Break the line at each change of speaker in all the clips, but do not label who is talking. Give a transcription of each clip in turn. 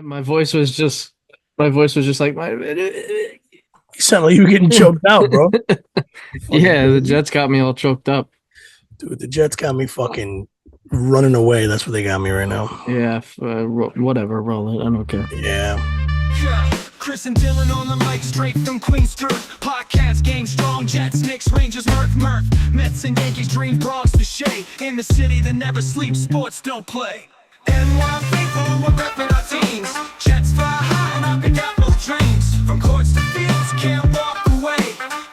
My voice was just like my.
You sound like you were getting choked out, bro. Fucking
Yeah, the
crazy.
Jets got me all choked up.
Dude, the Jets got me fucking running away. That's what they got me right now.
Yeah, whatever, roll it. I don't care.
Yeah.
Yeah, Chris and Dylan on the mic, straight from Queens Dirt. Podcast game strong, Jets, Knicks, Rangers, Murph, Mets and Yankees, dream Bronx to Shea. In the city that never sleeps, sports don't play. NY faithful, we're repping our teams. Jets fly high and up and down both trains. From courts to fields, can't walk away.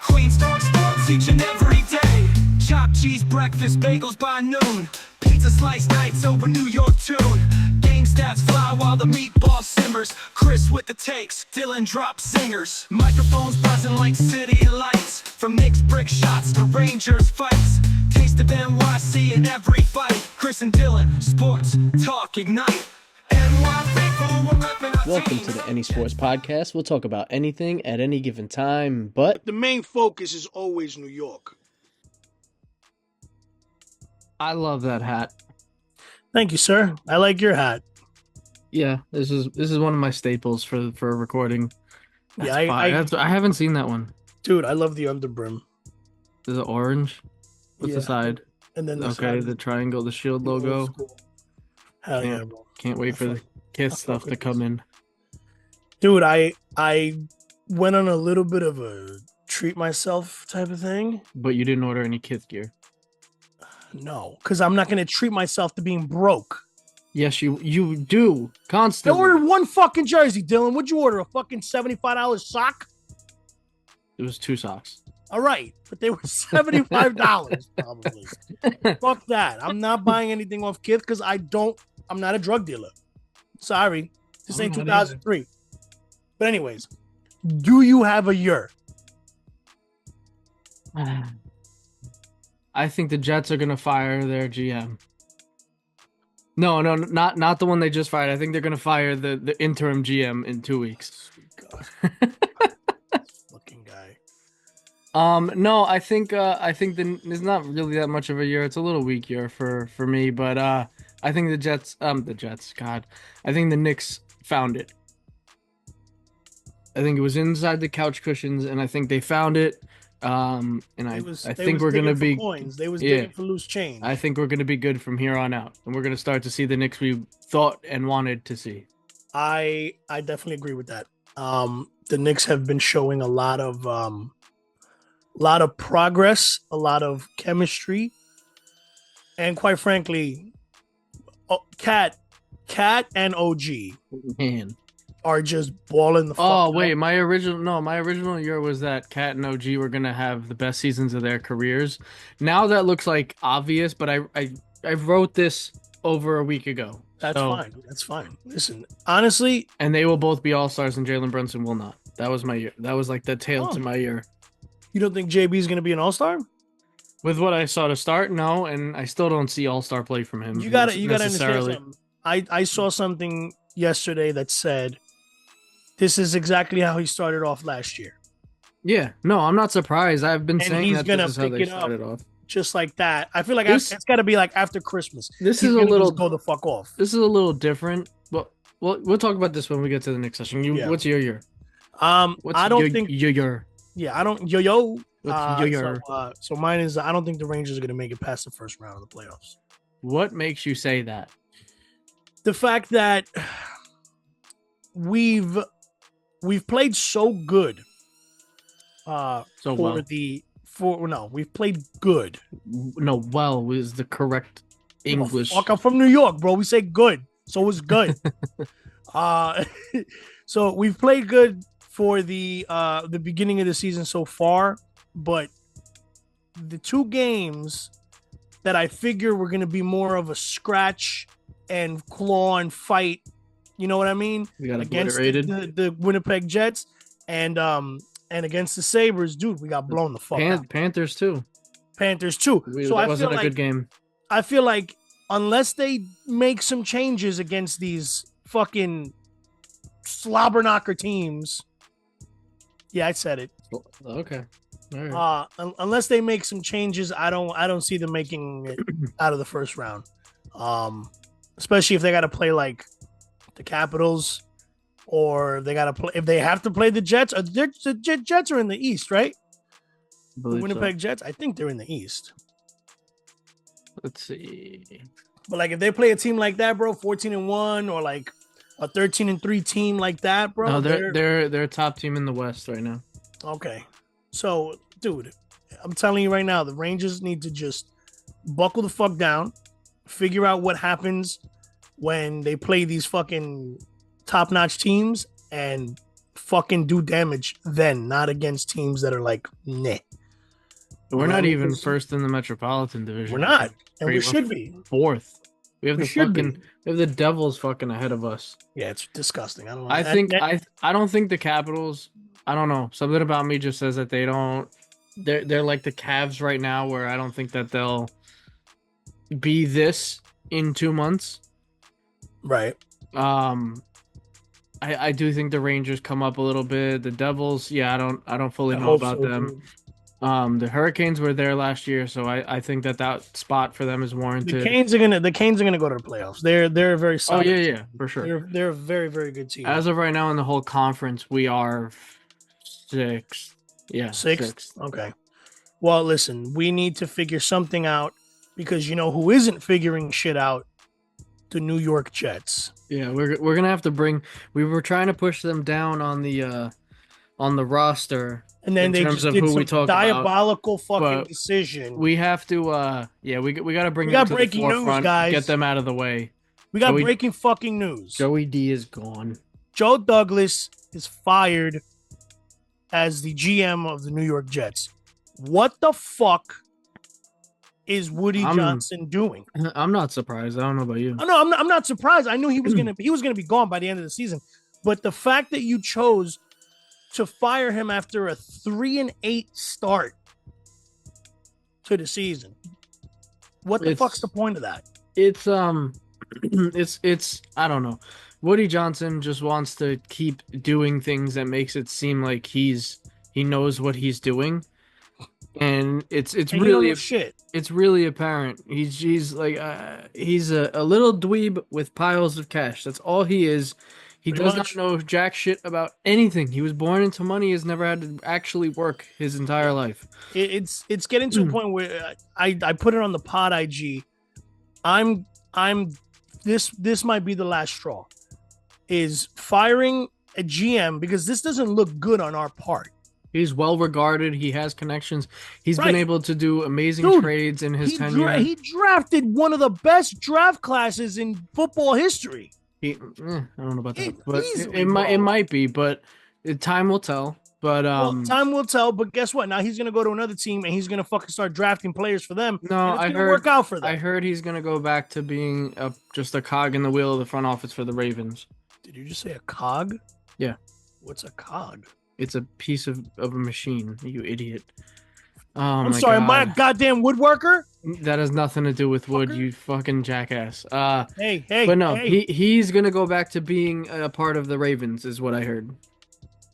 Queens talk sports each and every day. Chopped cheese breakfast, bagels by noon. Pizza slice nights over New York tune. Game stats fly while the meatball simmers. Chris with the takes, Dylan drops singers. Microphones buzzing like city lights. From Knicks brick shots to Rangers fights. Taste of NYC in every fight. Chris and Dylan, sports talk ignite. NY faithful, we're repping our
Welcome
teams.
to the Any Sports Podcast. We'll talk about anything at any given time, but
The main focus is always New York.
I love that hat.
Thank you, sir. I like your hat.
Yeah, this is one of my staples for a recording. That's
Yeah,
fire. I haven't seen that one.
dude, I love the underbrim.
Is it orange? What's the
Yeah.
side?
And then the
Okay,
side,
the triangle, the shield
the old
logo.
school. Hell yeah, bro.
Can't wait for the Kiss
I
stuff
fuck
to
with
come
this.
in.
Dude, I went on a little bit of a treat myself type of thing.
But you didn't order any Kiss gear.
No, because I'm not gonna treat myself to being broke.
Yes, you do
I
constantly.
ordered one fucking jersey, Dylan. What'd you order? A fucking $75 sock?
It was 2 socks.
All right, but they were $75 probably. Fuck that. I'm not buying anything off Kith because I'm not a drug dealer. Sorry. This
I'm
ain't
not
2003. But anyways, do you have a year?
I think the Jets are gonna fire their GM. No, not the one they just fired. I think they're gonna fire the interim GM in 2 weeks.
Sweet God. Fucking guy.
No, I think it's not really that much of a year. It's a little weak year for me, but I think the Jets, God, I think the Knicks found it. I think it was inside the couch cushions, and I think they found it. And I think we're gonna be
coins. They was
yeah.
digging for loose change.
I think we're gonna be good from here on out, and we're gonna start to see the Knicks we thought and wanted to see.
I definitely agree with that. The Knicks have been showing a lot of progress, a lot of chemistry, and quite frankly, Cat and OG
Man.
are just balling the fuck.
Oh
out.
wait, my original year was that Cat and OG were gonna have the best seasons of their careers. Now that looks like obvious, but I wrote this over a week ago.
That's
So-
fine. That's fine. Listen, honestly,
And they will both be all-stars, and Jalen Brunson will not. That was my year. That was like the tail to my year.
you don't think JB is going to be an all-star?
With what I saw to start, no, and I still don't see all-star play from him.
You got to understand
necessarily.
something. I saw something yesterday that said this is exactly how he started off last year.
Yeah, no, I'm not surprised. I've been
And
saying
he's
that
gonna
this is how
pick
they
it up.
started off.
Just like that. I feel like
This-
it's got to be like after Christmas.
This
He's
is a
gonna
little.
just go the fuck off.
This is a little different, but we'll talk about this when we get to the next session.
Yeah.
What's your year? What's
I don't
your,
think.
your year?
Yeah, I don't. Yo.
What's your
So mine is. I don't think the Rangers are going to make it past the first round of the playoffs.
What makes you say that?
The fact that we've played so good.
So well.
We've played good.
No, well is the correct English.
Fuck, I'm from New York, bro. We say good, so it's good. So we've played good for the beginning of the season so far, but the 2 games that I figure were going to be more of a scratch and claw and fight, you know what I mean?
We got
Against
obliterated.
the Winnipeg Jets and against the Sabres, dude, we got blown the fuck out.
Panthers too.
Panthers too. So
that
I
wasn't
feel
a good game.
I feel like unless they make some changes against these fucking slobber knocker teams, yeah, I said it.
Okay. All right.
Unless they make some changes, I don't see them making it out of the first round. Especially if they got to play like the Capitals or they got to play. If they have to play the Jets, the Jets are in the East, right?
I
The
believe
Winnipeg
so.
Jets, I think they're in the East.
Let's see.
But like if they play a team like that, bro, 14-1, or like a 13-3 team like that, bro,
No,
they're
they're a top team in the West right now.
okay. So, dude, I'm telling you right now, the Rangers need to just buckle the fuck down, figure out what happens when they play these fucking top-notch teams, and fucking do damage then, not against teams that are like, nah.
We're
You know what I
not
mean?
even
'Cause
first in the Metropolitan Division.
we're
I
not,
think.
and we
We're
should be.
fourth. We have
We
the
should
fucking
be.
we have the Devils fucking ahead of us.
Yeah, it's disgusting. I don't know.
I think I don't think the Capitals. I don't know. Something about me just says that they don't. They're like the Cavs right now, where I don't think that they'll be this in 2 months.
Right.
Um, I do think the Rangers come up a little bit. The Devils, yeah, I don't fully
I
know
hope
about
so,
them.
dude.
The Hurricanes were there last year, so I think that spot for them is
The
warranted.
Canes are gonna go to the playoffs. They're a very
Oh
solid
yeah,
team.
yeah, for sure.
They're a very, very good team.
As of right now in the whole conference, we are sixth. Yeah,
Sixth?
sixth.
Okay. Well, listen, we need to figure something out, because you know who isn't figuring shit out? The New York Jets.
Yeah, we're gonna have to bring. We were trying to push them down on the roster
And then
in
they
terms
just
of
did
who we
some
talk about,
diabolical fucking
but
decision.
we have to. Yeah, we got to bring
We
them
got
to the
breaking news,
forefront.
guys.
Get them out of the way.
We got
Joey
breaking fucking news.
Joey D is gone.
Joe Douglas is fired as the GM of the New York Jets. What the fuck is Woody Johnson doing?
I'm not surprised. I don't know about you.
Oh, no, I'm not surprised. I knew he was gonna be gone by the end of the season. But the fact that you chose to fire him after a 3-8 start to the season, what the fuck's the point of that?
It's it's I don't know. Woody Johnson just wants to keep doing things that makes it seem like he knows what he's doing, and it's
And he don't
really
know shit.
it's really apparent. He's like he's a little dweeb with piles of cash. That's all he is. He
Pretty
does
much.
not know jack shit about anything. He was born into money. Has never had to actually work his entire life.
It's getting to a point where I put it on the pod IG. I'm this might be the last straw. Is firing a GM, because this doesn't look good on our part.
He's well regarded. He has connections. He's
Right.
been able to do amazing
Dude,
trades in his tenure.
He drafted one of the best draft classes in football history.
I don't know about that, but
Easily,
it
bro.
might be, but time will tell. But
Well, time will tell. But guess what? Now he's gonna go to another team and he's gonna fucking start drafting players for them.
no,
and it's
I
gonna
heard
work out for them.
I heard he's gonna go back to being just a cog in the wheel of the front office for the Ravens.
Did you just say a cog?
Yeah.
What's a cog?
It's a piece of a machine, you idiot. Oh
I'm
my
sorry,
God.
am I a goddamn woodworker?
That has nothing to do with wood,
Fucker.
you fucking jackass.
Hey,
But no,
hey.
he's gonna go back to being a part of the Ravens, is what I heard.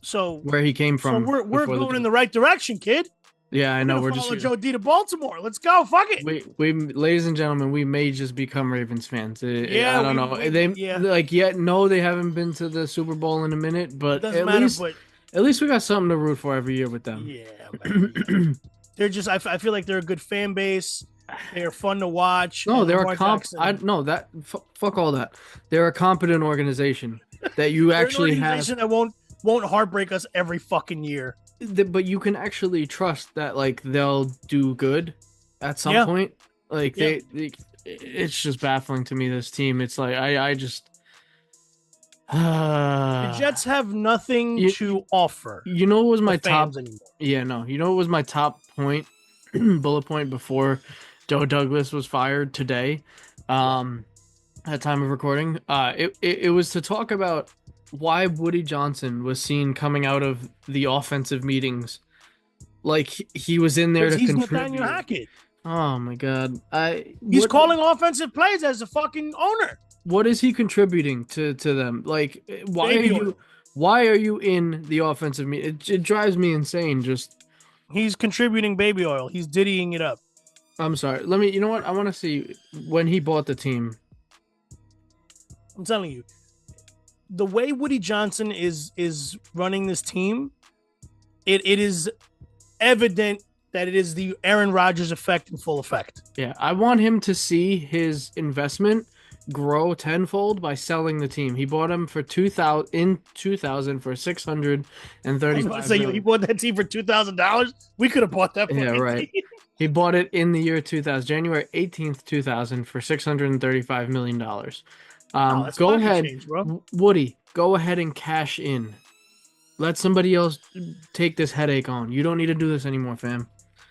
So
Where he came from.
we're
before
going in the right direction, kid.
Yeah, I know.
We're
We're
gonna
just
follow Joe D to Baltimore. Let's go. Fuck it.
we ladies and gentlemen, we may just become Ravens fans.
Yeah,
I don't know. They
yeah.
like yet no, they haven't been to the Super Bowl in a minute, but
Doesn't
at
matter,
least
but
at least we got something to root for every year with them.
yeah, man. They're just. I feel like they're a good fan base. They're fun to watch.
No,
and
they're
Lamar
a comp.
Jackson-
Fuck all that. They're a competent organization that you
they're an
actually have.
organization that won't heartbreak us every fucking year.
But you can actually trust that like they'll do good at some point. Like
Yeah.
it's just baffling to me, this team. It's like I just
The Jets have nothing
You-
to offer.
you know what was my
the
top
fans anymore.
Yeah, no. You know what was my top point bullet point before Joe Douglas was fired today? At time of recording. It was to talk about why Woody Johnson was seen coming out of the offensive meetings like he was in there to
He's
contribute.
Nathaniel Hackett.
Oh my God!
He's calling offensive plays as a fucking owner.
What is he contributing to them? Like, why are you in the offensive meeting? It drives me insane. Just
He's contributing baby oil. He's diddying it up.
I'm sorry. Let me. You know what? I want to see when he bought the team.
I'm telling you, the way Woody Johnson is running this team, it is evident that it is the Aaron Rodgers effect in full effect.
Yeah, I want him to see his investment grow tenfold by selling the team. He bought him for 2000 for 635
I was about to say, he bought that team for $2,000. We could have bought that.
Yeah, right.
Team.
He bought it in the year 2000, January 18th, 2000 for $635 million. Go ahead,
change, bro.
Woody, go ahead and cash in. Let somebody else take this headache on. You don't need to do this anymore, fam.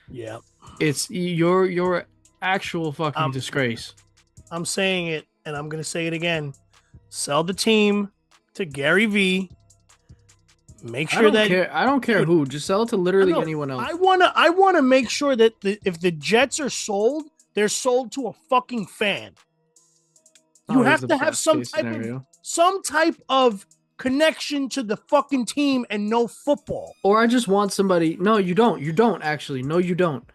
Yeah.
It's your actual fucking disgrace.
I'm saying it, and I'm going to say it again. Sell the team to Gary V. Make sure
I don't care who. Just sell it to literally anyone else.
I wanna make sure that if the Jets are sold, they're sold to a fucking fan. You have to have some type of connection to the fucking team and know football.
Or I just want somebody. No, you don't. You don't actually. No, you don't.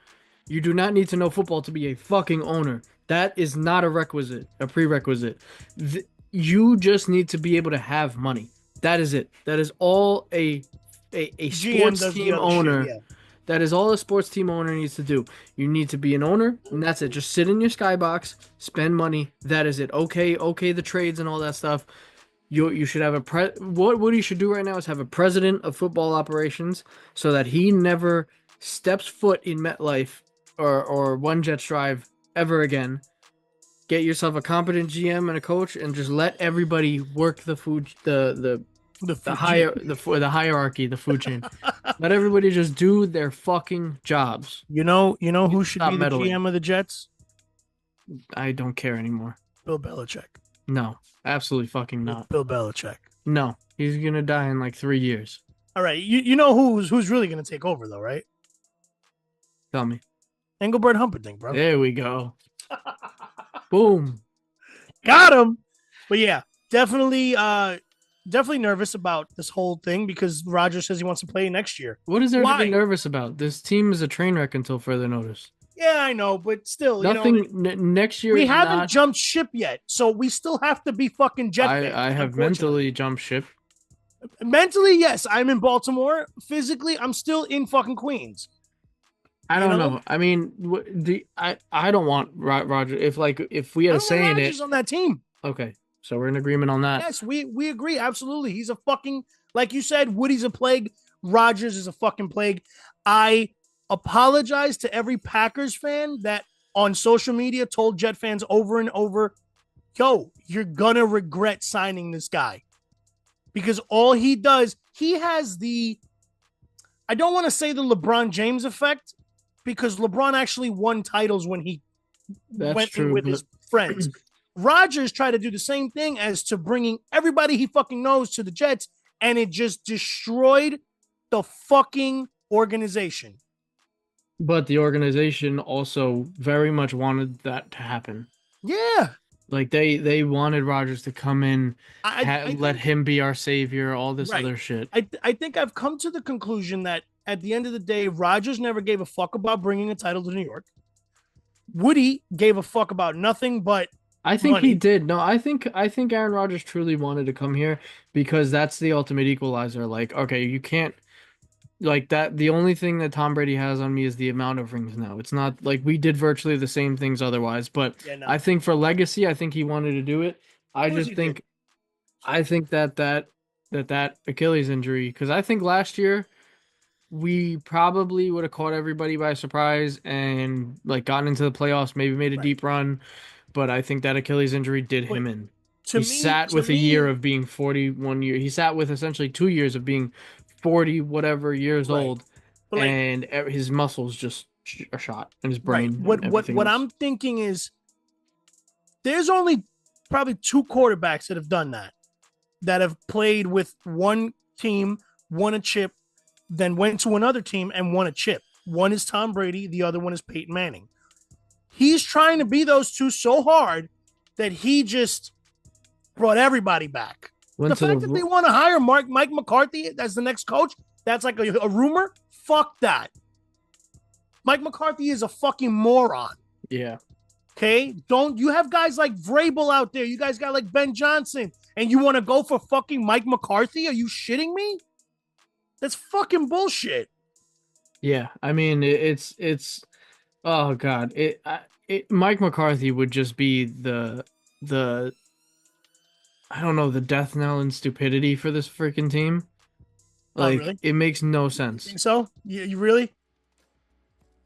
You do not need to know football to be a fucking owner. That is not a prerequisite. You just need to be able to have money. That is it. That is all a sports team owner.
Shit, yeah.
That is all a sports team owner needs to do. You need to be an owner, and that's it. Just sit in your skybox, spend money. That is it. Okay, the trades and all that stuff. You should have what he should do right now is have a president of football operations so that he never steps foot in MetLife or One Jets Drive ever again. Get yourself a competent GM and a coach, and just let everybody work the hierarchy, the food chain. Let everybody just do their fucking jobs.
You know who should be the GM of the Jets?
I don't care anymore.
Bill Belichick.
No, absolutely fucking not.
Bill Belichick.
No, he's gonna die in like 3 years.
All right, you know who's really gonna take over though, right?
Tell me.
Engelbert Humperdinck, bro.
There we go. Boom.
Got him. But yeah, definitely nervous about this whole thing because Rodgers says he wants to play next year.
What is there to be nervous about? This team is a train wreck until further notice.
Yeah, I know, but still,
nothing. Next year,
we haven't jumped ship yet, so we still have to be fucking Jet fans.
I have mentally jumped ship.
Mentally, yes, I'm in Baltimore. Physically, I'm still in fucking Queens.
I don't know. I mean, I don't want Roger. If we had a say in it
on that team.
Okay, so we're in agreement on that.
Yes, we agree absolutely. He's a fucking, like you said, Woody's a plague. Rodgers is a fucking plague. I apologize to every Packers fan that on social media told Jet fans over and over, yo, you're gonna regret signing this guy. Because all he does, he has I don't want to say the LeBron James effect, because LeBron actually won titles when he went in with his friends. Rodgers tried to do the same thing as to bringing everybody he fucking knows to the Jets, and it just destroyed the fucking organization.
But the organization also very much wanted that to happen.
Yeah.
Like they wanted Rodgers to come in, let him be our savior, all this other shit.
I think I've come to the conclusion that at the end of the day, Rodgers never gave a fuck about bringing a title to New York. Woody gave a fuck about nothing but
I think
money.
He did. No, I think Aaron Rodgers truly wanted to come here because that's the ultimate equalizer. Like, okay, you can't like that. The only thing that Tom Brady has on me is the amount of rings now. It's not like we did virtually the same things otherwise, but I think for legacy, I think he wanted to do it. I think that Achilles injury, because I think last year we probably would have caught everybody by surprise and like gotten into the playoffs, maybe made a deep run. But I think that Achilles injury did him in. He sat with a year of being 41 years. He sat with essentially 2 years of being 40 whatever years old, and his muscles just are shot, and his brain.
What I'm thinking is, there's only probably 2 quarterbacks that have done that have played with one team, won a chip, then went to another team and won a chip. One is Tom Brady, the other one is Peyton Manning. He's trying to be those two so hard that he just brought everybody back. The fact that they want to hire Mike McCarthy as the next coach, that's like a rumor. Fuck that. Mike McCarthy is a fucking moron.
Yeah.
Okay? You have guys like Vrabel out there. You guys got like Ben Johnson. and you want to go for fucking Mike McCarthy? Are you shitting me? That's fucking bullshit.
Yeah, I mean it's oh God, Mike McCarthy would just be the I don't know, the death knell and stupidity for this freaking team.
Oh,
Like
really?
it makes no
You
sense.
think so? You really?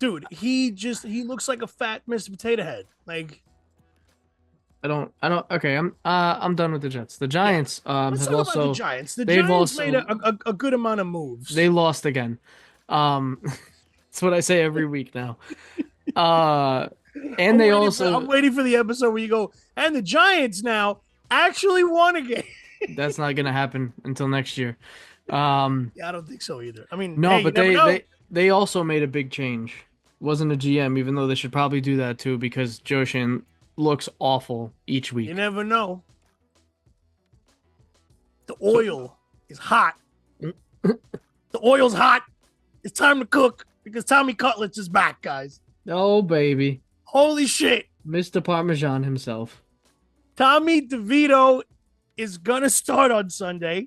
Dude, he looks like a fat Mr. Potato Head. Like,
I don't okay, I'm done with the Jets. The
yeah.
Giants
Let's
have
talk about the
also
Giants. The
they've
Giants made
also
a good amount of moves.
they lost again. That's what I say every week now. Uh and they
I'm
also
waiting for the episode where you go, and the Giants now actually won a game.
that's not gonna happen until next year. Um
Yeah, I don't think so either. I mean,
no,
hey, you
but
never know.
they also made a big change. Wasn't a GM, even though they should probably do that too, because Joe Shane looks awful each
You
week.
never know. The
So
oil is hot. The oil's hot. It's time to cook because Tommy Cutlets is back, guys.
oh baby.
Holy shit.
Mr. Parmesan himself.
Tommy DeVito is gonna start on Sunday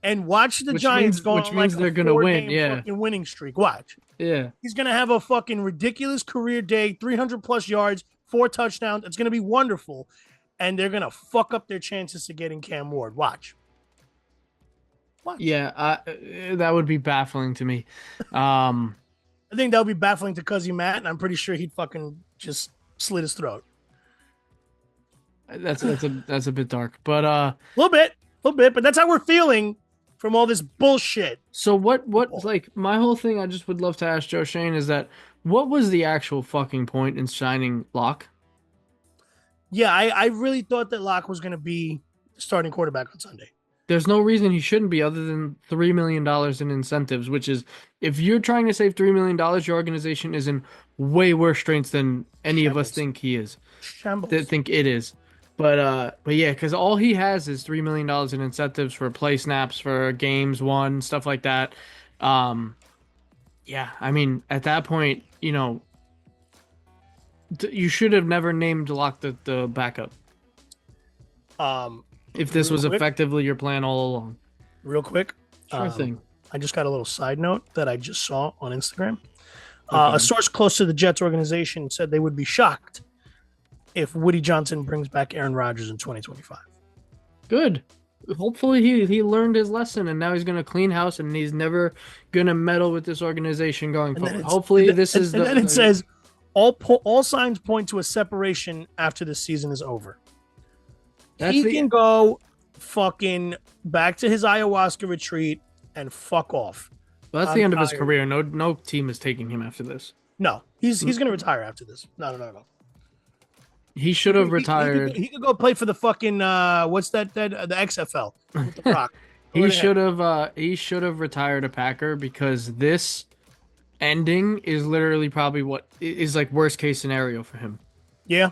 and watch the Giants go
Which
on
means
like
they're
a
gonna win,
4-game
yeah.
fucking winning streak. Watch.
Yeah.
He's gonna have a fucking ridiculous career day, 300 plus yards, 4 touchdowns. It's gonna be wonderful, and they're gonna fuck up their chances to getting Cam Ward. Watch.
Yeah, that would be baffling to me. Um
I think that would be baffling to Cuzzy Matt, and I'm pretty sure he'd fucking just slit his throat.
that's a bit dark. But
A little bit, but that's how we're feeling from all this bullshit.
so what like my whole thing I just would love to ask Joe Shane is that what was the actual fucking point in signing Locke?
Yeah, I really thought that Locke was going to be starting quarterback on Sunday.
There's no reason he shouldn't be other than $3 million in incentives, which is if you're trying to save $3 million, your organization is in way worse straits than any of us
Shambles.
think he is.
Shambles.
That think it is. But yeah, because all he has is $3 million in incentives for play snaps for games won, stuff like that. Yeah, I mean, at that point, you know, you should have never named Locke the backup if this
Real
was
quick.
effectively your plan all along.
Real quick.
Sure thing.
I just got a little side note that I just saw on Instagram.
Okay.
A source close to the Jets organization said they would be shocked if Woody Johnson brings back Aaron Rodgers in 2025.
Good. Hopefully he learned his lesson and now he's gonna clean house and he's never gonna meddle with this organization going
And then
forward.
it's-
Hopefully
and
this
then-
is
and
the
then it says all signs point to a separation after the season is over. He can go fucking back to his ayahuasca retreat and fuck off.
well, that's
I'm
the end of his
tired.
career. No team is taking him after this.
No, he's going to retire after this. No.
He should have retired.
He could go play for the fucking what's that the XFL with the Rock.
He should have retired a Packer because this ending is literally probably what is like worst case scenario for him.
Yeah.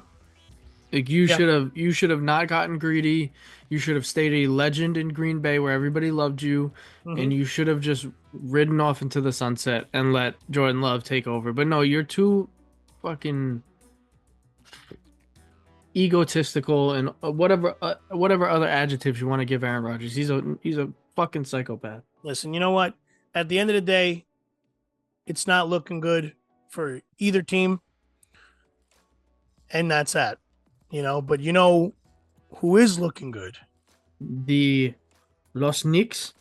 Like you should have not gotten greedy. You should have stayed a legend in Green Bay where everybody loved you, and you should have just ridden off into the sunset and let Jordan Love take over. But no, you're too fucking egotistical and whatever other adjectives you want to give Aaron Rodgers. He's a fucking psychopath.
Listen, you know what? At the end of the day, it's not looking good for either team, and that's that. You know, but you know who is looking good?
The Los Knicks.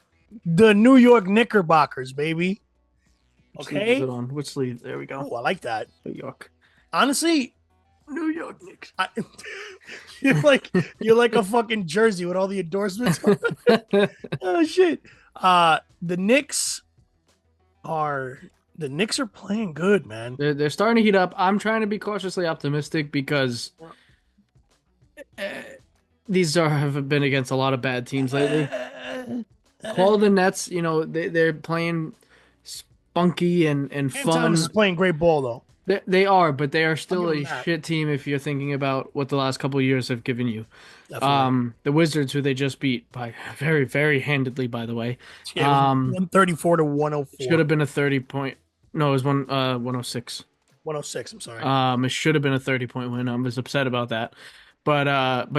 The New York Knickerbockers, baby.
Which sleeve
Okay.
is it on? Which sleeve? There we go.
Oh, I like that.
New York.
Honestly,
New York Knicks.
you're like a fucking jersey with all the endorsements. Oh shit. The Knicks are playing good, man.
They're starting to heat up. I'm trying to be cautiously optimistic because these have been against a lot of bad teams lately. Call the Nets, you know, they're playing spunky and
Cam
fun.
Thomas is playing great ball though.
They are, but they are still
give
a
them that.
shit team if you're thinking about what the last couple of years have given you.
Definitely.
The Wizards, who they just beat by very, very handedly, by the way.
Yeah, 134 to 104.
Should have been a 30-point. No, it was 106.
106. I'm sorry.
It should have been a 30-point win. I was upset about that. But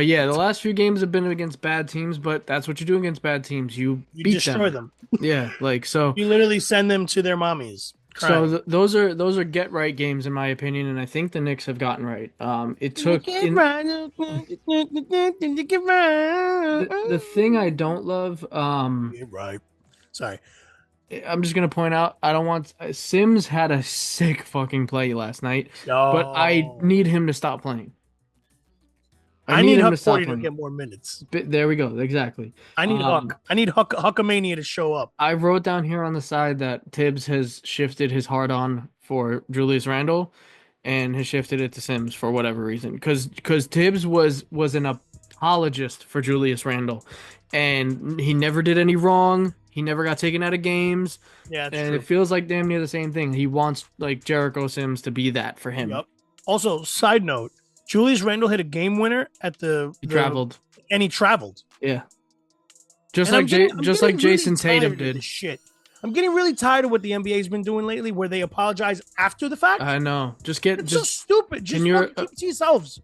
yeah, the last few games have been against bad teams, but that's what you do against bad teams. You
You
beat
destroy
them.
them.
Yeah, like so.
You literally send them to their mommies
So
crying.
those are get right games in my opinion, and I think the Knicks have gotten right. It took in
Get right.
the thing I don't love.
Get right. Sorry.
I'm just gonna point out I don't want Sims had a sick fucking play last night, but I
Yo.
need him to stop playing. I
I
need
need
him
Huck
to stop
40 to
playing.
get more minutes.
There we go. Exactly.
I need
Um,
Huck. I need Huckamania to show up.
I wrote down here on the side that Tibbs has shifted his hard on for Julius Randle and has shifted it to Sims for whatever reason. Because Tibbs was an apologist for Julius Randle, and he never did any wrong. He never got taken out of games,
Yeah, it's
and it
true.
feels like damn near the same thing. He wants like Jericho Sims to be that for him.
Yep. Also, side note, Julius Randle hit a game winner at
He traveled,
and he traveled.
yeah, just
And
like
I'm
just
getting
like
really
Jason
tired
Tatum
of
did.
this shit. I'm getting really tired of what the NBA's been doing lately, where they apologize after the fact.
I know. Just
It's so stupid. Just
and you're-
fucking keep it to yourselves.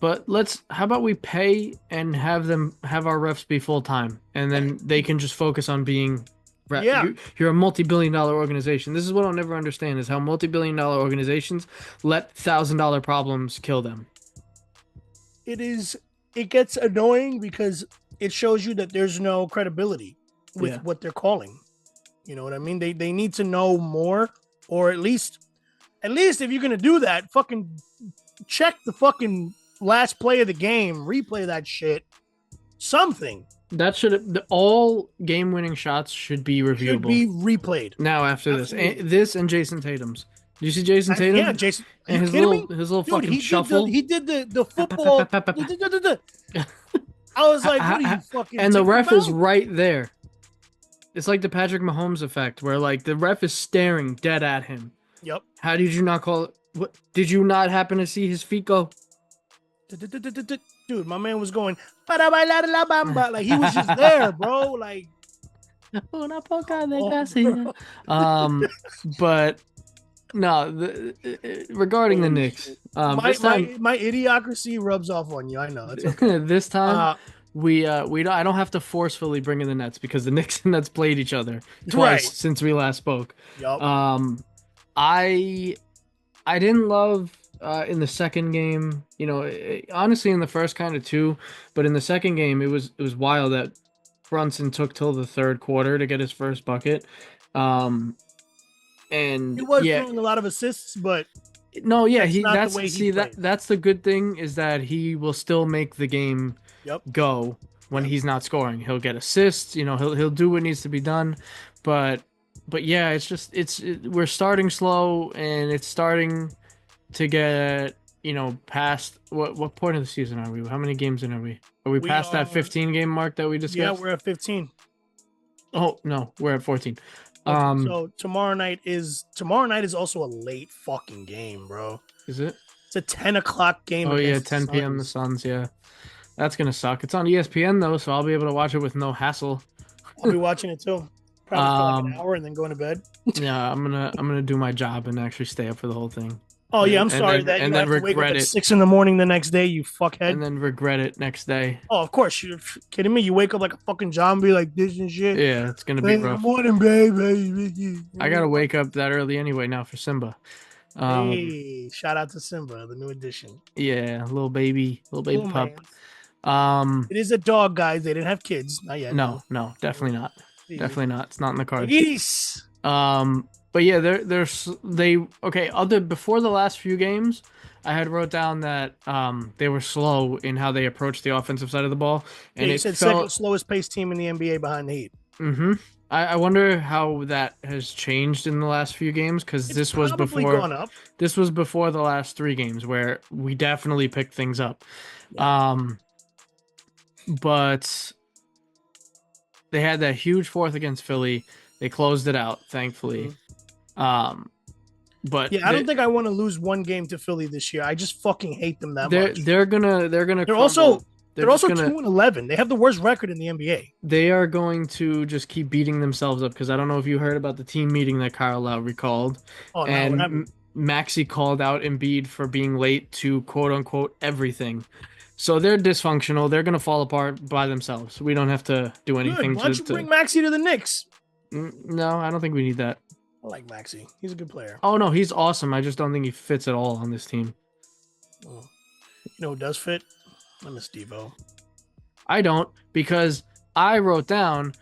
But how about we pay and have our refs be full time, and then they can just focus on being.
Yeah.
You're a multi-billion-dollar organization. This is what I'll never understand: is how multi-billion-dollar organizations let $1,000 problems kill them.
It gets annoying because it shows you that there's no credibility with
Yeah.
what they're calling. You know what I mean? They need to know more, or at least if you're gonna do that, fucking check the fucking last play of the game, replay that shit. Something
That should all game-winning shots should be
should
reviewable
be replayed.
now after this.
Absolutely.
This and Jason Tatum's. Do you see Jason Tatum?
Yeah, Jason. Are you
And
kidding me?
his little
Dude,
fucking
he
shuffle.
Did the football. I was like, what are you fucking?
And the ref is
about?
right there. It's like the Patrick Mahomes effect, where like the ref is staring dead at him.
Yep.
How did you not call it? What did you not happen to see his feet go?
Dude, my man was going like he was just there, bro. Like,
Una poca de
Oh,
gracia. But no, regarding the Knicks,
my,
this time,
my idiocracy rubs off on you. I know. It's okay.
this time
Uh,
we don't. I don't have to forcefully bring in the Nets because the Knicks and Nets played each other twice
Right.
since we last spoke.
yup.
I didn't love in the second game. You know, honestly, in the first kind of too, but in the second game, it was wild that Brunson took till the third quarter to get his first bucket. And
He was
yeah,
throwing a lot of assists, but
no, yeah,
that's not the way he played.
that's the good thing is that he will still make the game
Yep.
go when he's not scoring. He'll get assists, you know, he'll do what needs to be done, but yeah, it's just we're starting slow and it's starting to get, you know, past what point of the season are we? How many games in are we? Are we
We
past that
are-
15 game mark that we
yeah,
discussed?
we're at 15.
Oh, no, we're at 14.
Okay, so tomorrow night is also a late fucking game, bro.
Is it?
It's a 10 o'clock game.
Oh yeah,
against the
10 p.m. the
Suns.
Suns, yeah. That's gonna suck. It's on ESPN though, so I'll be able to watch it with no hassle.
I'll be watching it too. Probably for like an
Um,
hour and then going to bed.
Yeah, I'm gonna do my job and actually stay up for the whole thing.
Oh yeah, I'm
and
sorry
then-
that you
and
have
then
to wake up
regret
at
it.
6 in the morning the next day, you fuckhead.
And then regret it next day.
Oh, of course. You're kidding me? You wake up like a fucking zombie like this and shit.
Yeah, it's gonna be
Hey, good
rough.
morning, baby.
I gotta wake up that early anyway now for Simba.
Hey, shout out to Simba, the new addition.
Yeah, little baby
Cool,
pup.
man. It is a dog, guys. They didn't have kids. Not yet.
No, definitely not. Definitely not. It's not in the cards.
Yes.
But yeah, before the last few games, I had wrote down that they were slow in how they approached the offensive side of the ball,
Yeah,
and
you
it
said
felt.
second slowest paced team in the NBA behind the Heat.
Mm-hmm. I wonder how that has changed in the last few games because this was
Probably
before
gone up.
this was before the last 3 games where we definitely picked things up. But they had that huge fourth against Philly. They closed it out, thankfully. But
Yeah, I don't think I want to lose one game to Philly this year. I just fucking hate them that much.
they're gonna
They're
crumble.
also
They're
they're
just
also
gonna
2-11. They have the worst record in the NBA.
they are going to just keep beating themselves up because I don't know if you heard about the team meeting that Kyle Lowry called.
Oh no,
And Maxi called out Embiid for being late to quote unquote everything. So they're dysfunctional. They're gonna fall apart by themselves. We don't have to do
Good.
anything
Why don't you bring Maxi to the Knicks?
No, I don't think we need that.
I like Maxi. He's a good player.
Oh no, he's awesome. I just don't think he fits at all on this team.
You know who does fit? I miss Devo.
I don't, because I wrote down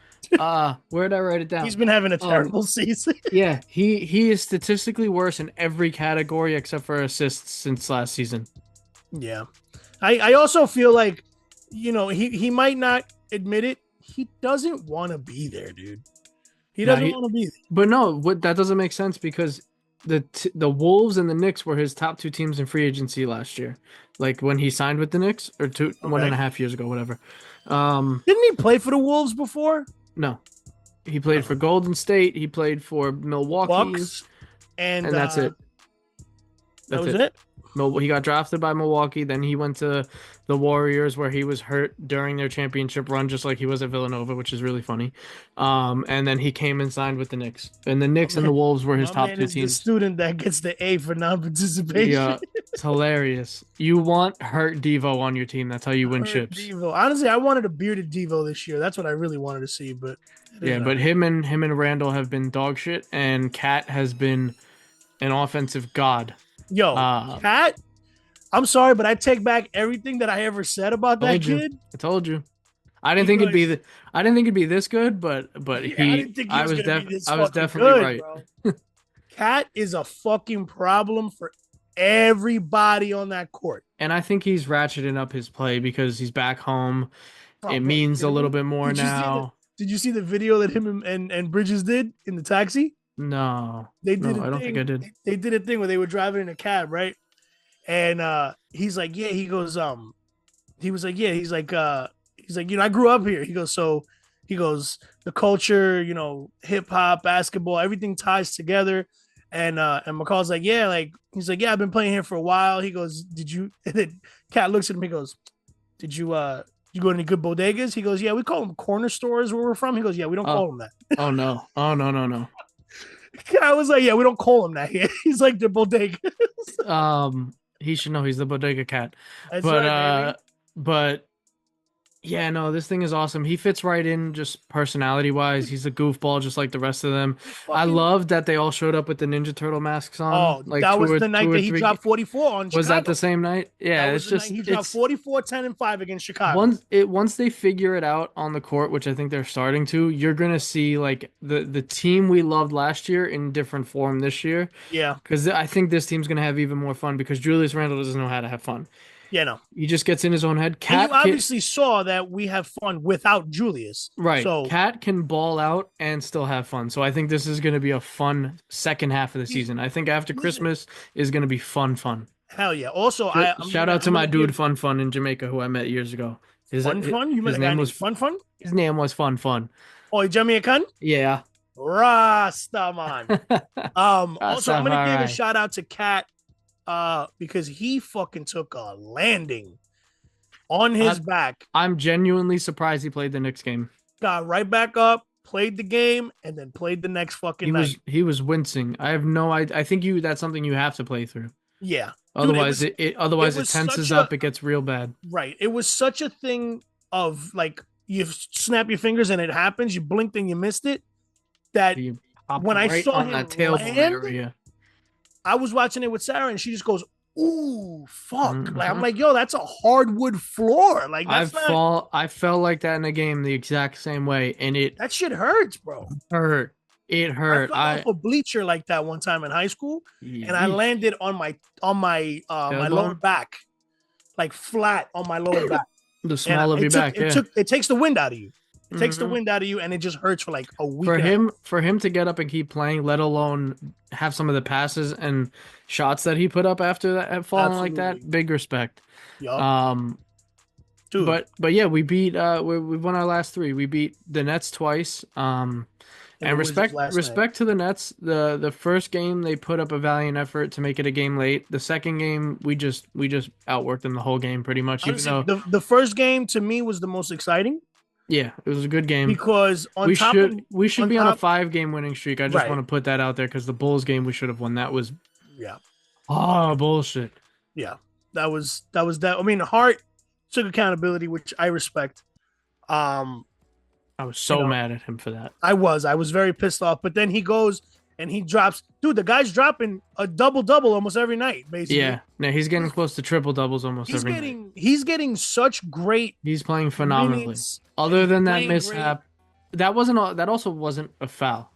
where did I write it down?
He's been having a terrible season.
Yeah, he is statistically worse in every category except for assists since last season.
Yeah. I also feel like, he might not admit it. He doesn't want to be there, dude. He doesn't want to be there.
But no, that doesn't make sense because the Wolves and the Knicks were his top two teams in free agency last year. Like when he signed with the Knicks, or 1.5 years ago, whatever.
Didn't he play for the Wolves before?
No. He played for Golden State. He played for Milwaukee.
Bucks, and
that's it.
That was it?
He got drafted by Milwaukee. Then he went to the Warriors, where he was hurt during their championship run, just like he was at Villanova, which is really funny. And then he came and signed with the Knicks. And the Knicks and the Wolves were his top two teams.
The student that gets the A for non-participation.
Yeah, it's hilarious. You want hurt Devo on your team. That's how you win chips.
Devo. Honestly, I wanted a bearded Devo this year. That's what I really wanted to see. But
him and Randall have been dog shit, and Cat has been an offensive god.
Yo, Cat, I'm sorry, but I take back everything that I ever said about that kid.
I told you. I didn't think it'd be this good, but I was definitely right.
Cat is a fucking problem for everybody on that court.
And I think he's ratcheting up his play because he's back home. It means a little bit more now.
Did you see the video that him and Bridges did in the taxi?
No,
I
don't think I did.
They did a thing where they were driving in a cab, right? And he's like, yeah, he goes, he's like, I grew up here. He goes, the culture, hip hop, basketball, everything ties together. And McCall's like, yeah, he's like, yeah, I've been playing here for a while. He goes, did you? And then Cat looks at him. He goes, did you go to any good bodegas? He goes, yeah, we call them corner stores where we're from. He goes, yeah, we don't call them that.
Oh no.
I was like, yeah, we don't call him that here. He's like the bodega.
He should know he's the bodega cat.
That's right,
but yeah, no, this thing is awesome. He fits right in just personality wise. He's a goofball just like the rest of them. I love that they all showed up with the Ninja Turtle masks on.
Oh, that was the night that he dropped 44 on Chicago.
Was that the same night? Yeah, it's just
he dropped 44, 10, and 5 against Chicago.
Once they figure it out on the court, which I think they're starting to, you're gonna see like the team we loved last year in different form this year.
Yeah,
because I think this team's gonna have even more fun because Julius Randle doesn't know how to have fun.
Yeah, no.
He just gets in his own head.
And you obviously saw that we have fun without Julius.
Right.
So
Cat can ball out and still have fun. So I think this is going to be a fun second half of the season. I think after Christmas is going to be fun.
Hell yeah. Also,
shout out to my dude Fun in Jamaica who I met years ago.
Fun? You met a guy named Fun?
His name was Fun.
Oh, Jamaican?
Yeah.
Rastaman. Also, I'm going to give a shout out to Cat. Because he fucking took a landing on his back.
I'm genuinely surprised he played the Knicks game.
Got right back up, played the game, and then played the next fucking night.
He was wincing. I think that's something you have to play through.
Yeah.
Otherwise, it tenses up. It gets real bad.
Right. It was such a thing of like you snap your fingers and it happens. You blinked and you missed it. That when I saw him land, I was watching it with Sarah, and she just goes, "Ooh, fuck!"
Mm-hmm.
Like I'm like, "Yo, that's a hardwood floor." Like that's
I felt like that in a game the exact same way, and
that shit hurts, bro.
It hurt.
I fell off a bleacher like that one time in high school, and I landed on my my lower back, like flat on my lower back.
The small of your back.
It takes the wind out of you. It takes the wind out of you, and it just hurts for like a week.
For him to get up and keep playing, let alone have some of the passes and shots that he put up after that falling like that, big respect.
Yep.
Dude. But yeah, we beat we won our last 3. We beat the Nets twice. And respect to the Nets. The first game they put up a valiant effort to make it a game late. The second game we just outworked them the whole game pretty much.
Honestly, even though the first game to me was the most exciting.
Yeah, it was a good game
because
we should be on a 5-game winning streak. I just want to put that out there because the Bulls game we should have won. That was bullshit.
Yeah, that was that. I mean, Hart took accountability, which I respect. Um,
I was
you
so
know,
mad at him for that.
I was very pissed off. But then he goes and he drops, dude. The guy's dropping a double double almost every night, basically.
Yeah, no, he's getting close to triple doubles almost every night.
He's getting such great
He's playing phenomenally.
minutes, and
Other
he's
than that
playing great.
mishap, that wasn't all, that also wasn't a foul.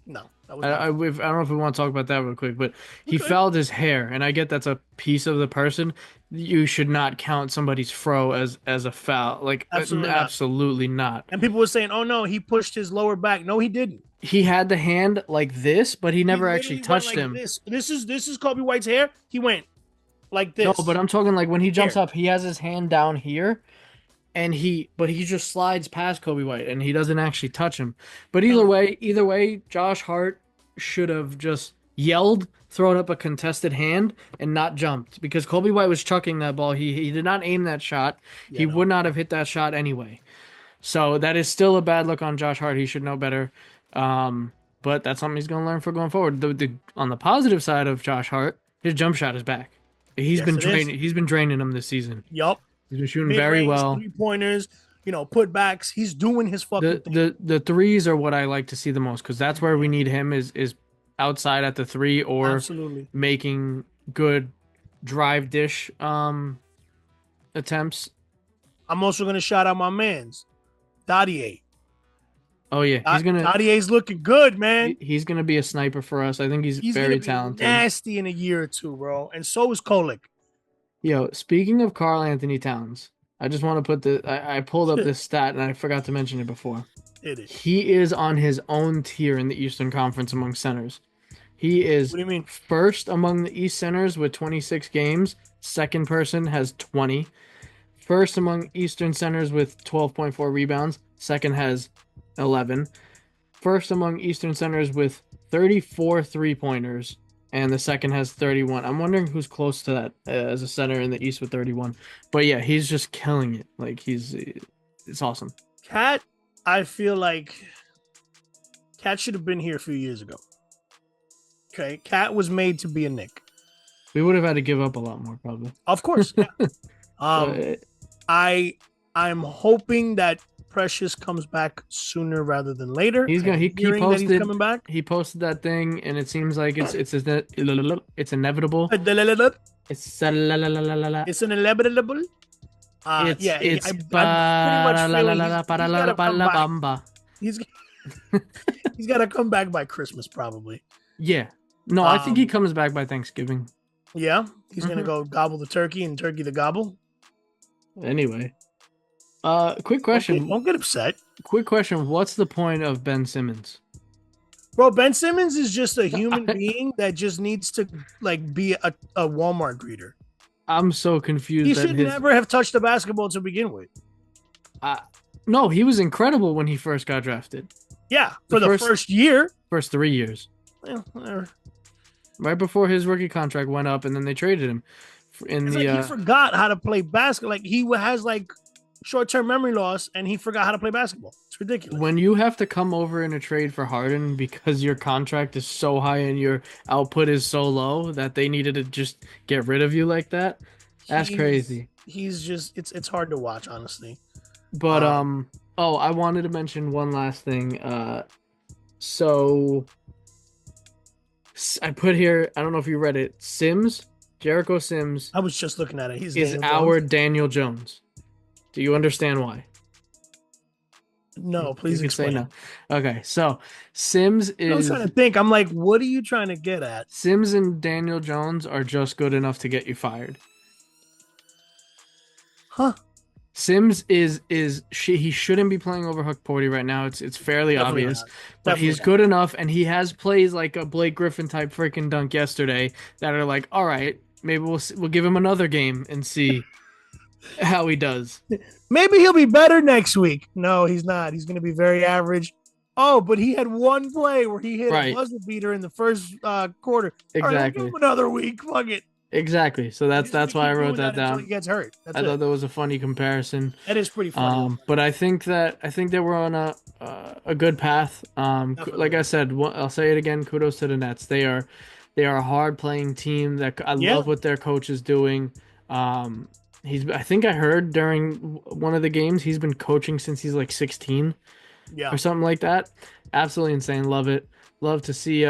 No, that was not.
I don't know if we want to talk about that real quick, but he
Okay.
fouled his hair, and I get that's a piece of the person. You should not count somebody's fro as a foul. Like
Absolutely not.
absolutely not.
And people were saying, "Oh no, he pushed his lower back." No, he didn't.
He had the hand like this, but he
He
never
literally
actually
went
touched
like
him.
This is Kobe White's hair. He went like
No,
this.
but I'm talking like when he jumps
Here.
up, he has his hand down here, and he just slides past Kobe White, and he doesn't actually touch him. But either way, Josh Hart should have just yelled, thrown up a contested hand, and not jumped because Kobe White was chucking that ball. He did not aim that shot.
Yeah,
He
no.
would not have hit that shot anyway. So that is still a bad look on Josh Hart. He should know better. But that's something he's going to learn for going forward. On the positive side of Josh Hart, his jump shot is back. He's
Yes,
been
it is.
draining. He's been draining him this season.
Yup.
He's been shooting very well.
3-pointers, putbacks. He's doing his fucking thing.
The threes are what I like to see the most because that's where we need him is outside at the three or
Absolutely.
making good drive dish attempts.
I'm also gonna shout out my man's Dadier.
Oh yeah,
Dadier's looking good, man.
he's gonna be a sniper for us. I think he's
He's
very
gonna be
talented.
nasty in a year or two, bro. And so is Kolek.
Yo, speaking of Karl Anthony Towns, I just want to put I pulled up this stat and I forgot to mention it before.
It is.
He is on his own tier in the Eastern Conference among centers. He is
What do you mean?
first among the East centers with 26 games. Second person has 20. First among Eastern centers with 12.4 rebounds. Second has 11. First among Eastern centers with 34 three-pointers. And the second has 31. I'm wondering who's close to that as a center in the East with 31. But yeah, he's just killing it. Like it's awesome.
Cat, I feel like Cat should have been here a few years ago. Okay, Cat was made to be a Knick.
We would have had to give up a lot more probably.
Of course. Yeah.
So,
I'm hoping that Precious comes back sooner rather than later.
He's gonna. He
Hearing that
posted.
he's coming back.
He posted that thing, and it seems like it's inevitable.
It's
It's la la la la la la la.
inevitable. Yeah,
It's
I'm pretty much feeling he's gotta come back.
bamba.
He's he's got to come back by Christmas, probably.
Yeah. No, I think he
Um,
comes back by Thanksgiving.
Yeah, he's gonna
Mhm.
go gobble the turkey and turkey the gobble.
Anyway, quick
Okay,
question.
don't get upset,
Quick question. What's the point of Ben Simmons?
bro. Ben Simmons is just a human being that just needs to like be a Walmart greeter.
I'm so confused.
He
that
should
his,
never have touched the basketball to begin with.
No, he was incredible when he first got drafted.
Yeah, for
The
the
first-
first year.
First 3 years.
Yeah, whatever.
Right before his rookie contract went up, and then they traded him in
It's
the.
like he forgot how to play basketball. Like he has like short-term memory loss, and he forgot how to play basketball. It's ridiculous.
When you have to come over in a trade for Harden because your contract is so high and your output is so low that they needed to just get rid of you like that, that's crazy.
He's just it's hard to watch, honestly.
But oh, I wanted to mention one last thing. So I put here, I don't know if you read it. Jericho Sims
I was just looking at it. He's
is
Daniel
our
Jones.
Daniel Jones. Do you understand why?
No, please
You can say
explain.
no. Okay, so Sims
I was
is
trying to think. I'm like, what are you trying to get at?
Sims and Daniel Jones are just good enough to get you fired.
Huh?
Sims he shouldn't be playing over Hook Porty right now. It's fairly
Definitely
obvious,
not.
but
Definitely
he's
not.
good enough, and he has plays like a Blake Griffin type freaking dunk yesterday that are like, all right, maybe we'll give him another game and see how he does.
Maybe he'll be better next week. No, he's not. He's going to be very average. Oh, but he had one play where he hit
Right.
a buzzer beater in the first quarter. All right,
Exactly.
give him another week. Fuck it.
Exactly. So
He's
that's
gonna
why I
keep
wrote
doing
that
until
down.
He gets hurt. That's
I
it.
thought that was a funny comparison.
That is pretty funny.
But I think that we're on a good path.
Definitely.
Like I said, I'll say it again. Kudos to the Nets. They are a hard playing team. That I
Yeah.
love what their coach is doing. I think I heard during one of the games he's been coaching since he's like 16
Yeah,
or something like that. Absolutely insane. Love it. Love to see.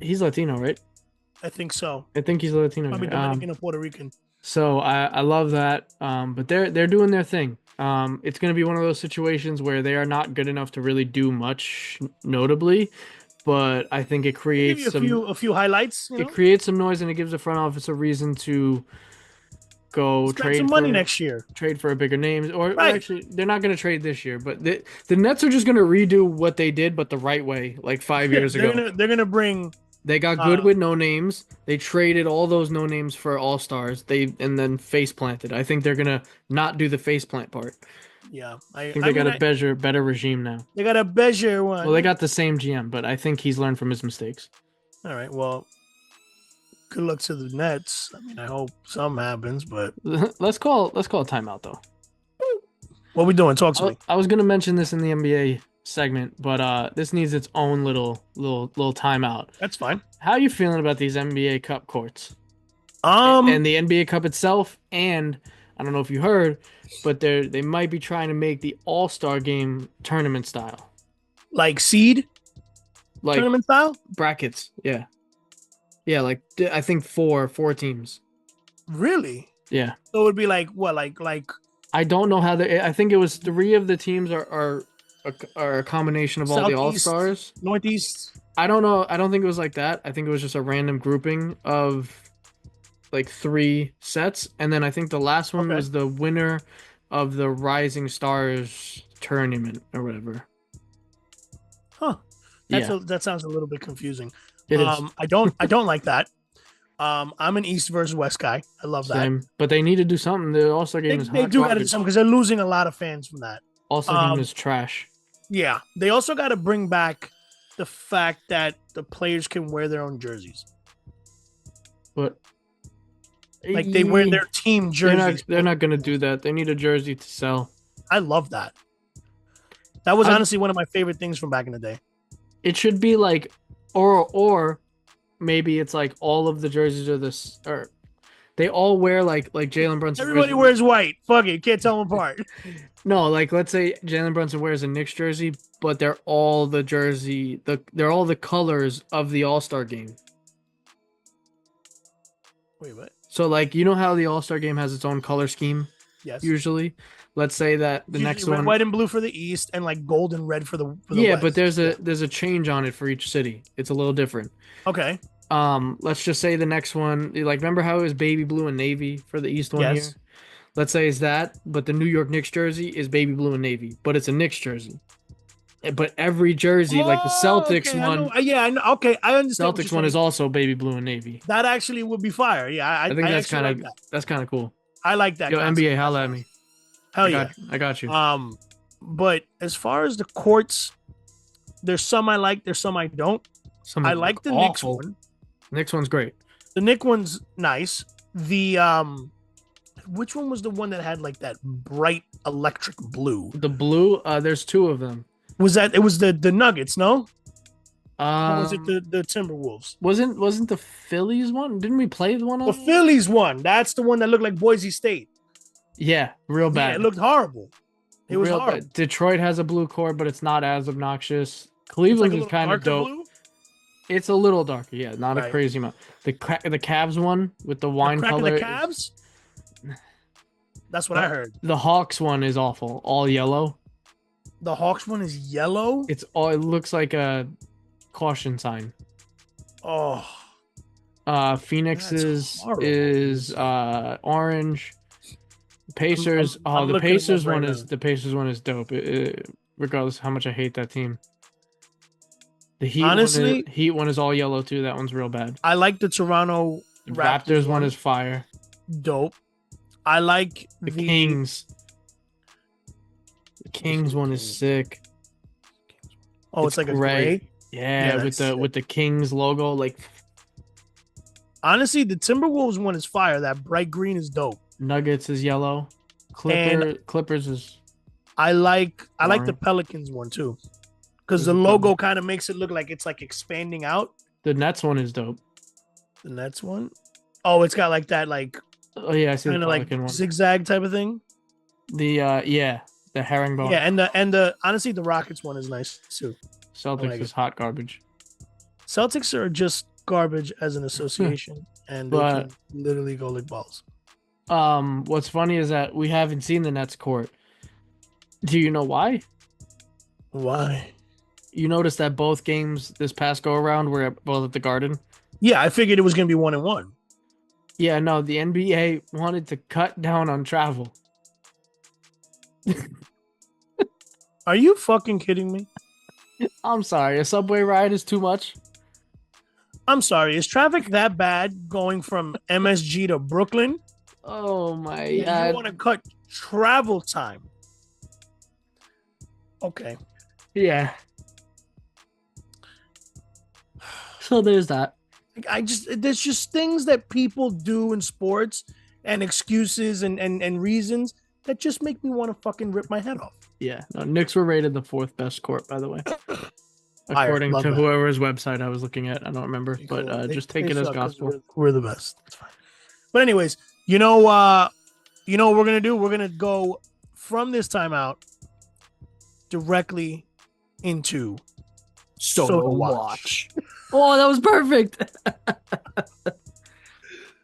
He's Latino, right?
I think so.
I think he's a Latino
Probably
guy.
Dominican or Puerto Rican.
So I love that. But they're doing their thing. It's going to be one of those situations where they are not good enough to really do much notably, but I think it
They give you
creates
a few highlights. You
it
know,
creates some noise and it gives the front office a reason to go
spend some money next year.
trade for a bigger name, or
Right.
actually they're not going to trade this year, but the Nets are just going to redo what they did but the right way like 5 years ago.
They're gonna bring.
They got good with no names. They traded all those no names for all stars. And then face planted. I think they're gonna not do the face plant part.
Yeah,
I think they got a better regime now.
They got a better one.
Well, they got the same GM, but I think he's learned from his mistakes.
All right. Well, good luck to the Nets. I mean, I hope something happens. But
Let's call a timeout though.
what we doing? Talk to me.
I was gonna mention this in the NBA segment, but this needs its own little timeout.
That's fine.
How are you feeling about these NBA Cup courts?
Um,
And the NBA Cup itself, and I don't know if you heard, but they might be trying to make the All-Star game tournament style.
like seed
Like
tournament style.
brackets, yeah. Yeah, like I think four teams.
Really?
Yeah.
So it would be like what? Like
I don't know how I think it was three of the teams are a combination of all the
Southeast,
All-Stars.
Northeast.
I don't know. I don't think it was like that. I think it was just a random grouping of like three sets, and then I think the last one
Okay.
was the winner of the Rising Stars tournament or whatever.
Huh.
Yeah,
That sounds a little bit confusing.
it is.
I don't like that. I'm an East versus West guy. I love that.
Same, but they need to do something. The All-Star game is
They
hot
do got to do
garbage.
something because they're losing a lot of fans from that.
All-Star game is trash.
Yeah. They also got to bring back the fact that the players can wear their own jerseys.
But
Like they wear their team jerseys.
They're not gonna do that. They need a jersey to sell.
I love that. That was honestly one of my favorite things from back in the day.
It should be like, or maybe it's like all of the jerseys are this, or they all wear like Jalen Brunson.
Everybody wears white. Fuck it. You can't tell them apart.
No, like let's say Jalen Brunson wears a Knicks jersey, but they're all the they're all the colors of the All-Star game.
Wait, what?
So like you know how the All-Star game has its own color scheme
Yes.
usually. Let's say that the
Usually
next
red,
one,
white and blue for the East, and like gold and red for the
yeah,
West.
but there's a change on it for each city. It's a little different.
Okay.
Let's just say the next one, like remember how it was baby blue and navy for the East one
Yes.
here? Let's say it's that, but the New York Knicks jersey is baby blue and navy, but it's a Knicks jersey. But every jersey, like the Celtics
okay,
one,
I know. Okay, I understand. what
Celtics
you're
one is
saying.
also baby blue and navy.
That actually would be fire. Yeah,
I think that's
actually
kind
like
of
that.
that's kind of cool.
I like that.
Yo,
concept.
NBA, holla at me.
Hell yeah.
I got you.
But as far as the courts, there's some I like, there's some I don't.
Some
I
of them
like
look
the Knicks
awful.
one.
Knicks one's great.
The Knicks one's nice. The which one was the one that had like that bright electric blue?
The blue, there's two of them.
Was that it was the Nuggets, no? Or was it
Um,
the Timberwolves?
wasn't the Phillies one? Didn't we play the one on?
The Phillies one. That's the one that looked like Boise State.
Yeah, real
Yeah,
bad.
it looked horrible. It was
Real
horrible.
bad. Detroit has a blue cord, but it's not as obnoxious.
It's like
Cleveland
a
is
little
kind of
darker
dope.
blue.
It's a little darker, yeah, not a
Right.
crazy amount. The Cavs one with the wine
Cracking
color.
the Cavs. That's what I heard.
The Hawks one is awful, all yellow.
The Hawks one is yellow.
It looks like a caution sign.
Oh,
Phoenix's
horrible.
is orange. Pacers.
I'm
The
looking them
Pacers
up right
one
now.
is dope. Regardless of how much I hate that team. The
Honestly-
Heat one is all yellow too. That one's real bad.
I like the Toronto
The Raptors one is fire.
dope. I like
The Kings. The Kings one is sick.
Oh, it's like a
gray.
gray.
Yeah,
that's sick.
with the Kings logo, like
Honestly, the Timberwolves one is fire. That bright green is dope.
Nuggets is yellow. Clippers is
I like the
Boring.
Pelicans one too, because the
Who's the
logo kind of makes it look like it's like expanding out.
the Nets one is dope.
The Nets one, oh, it's got like that like
Oh yeah, I see the
kind of like
Pelican one.
zigzag type of thing.
The the herringbone.
Yeah, and the honestly the Rockets one is nice too.
Celtics
like
is
it.
hot garbage.
Celtics are just garbage as an association, and they
But-
can literally go lick balls.
What's funny is that we haven't seen the Nets court. Do you know why?
Why?
You noticed that both games this past go around were both at the Garden.
Yeah, I figured it was gonna be 1-1.
Yeah, no, the NBA wanted to cut down on travel.
Are you fucking kidding me?
I'm sorry, a subway ride is too much.
I'm sorry. Is traffic that bad going from MSG to Brooklyn?
Oh my
You
god.
want to cut travel time? Okay.
Yeah. So there's that.
There's just things that people do in sports and excuses and reasons that just make me want to fucking rip my head off.
Yeah. No, Knicks were rated the fourth best court, by the way. According
Love
to
that.
whoever's website I was looking at. I don't remember. But
Cool.
just take
They
it as
suck 'cause
gospel.
We're the best. That's fine. But anyways, you know what we're gonna do? We're gonna go from this timeout directly into Soda Watch.
Oh, that was perfect.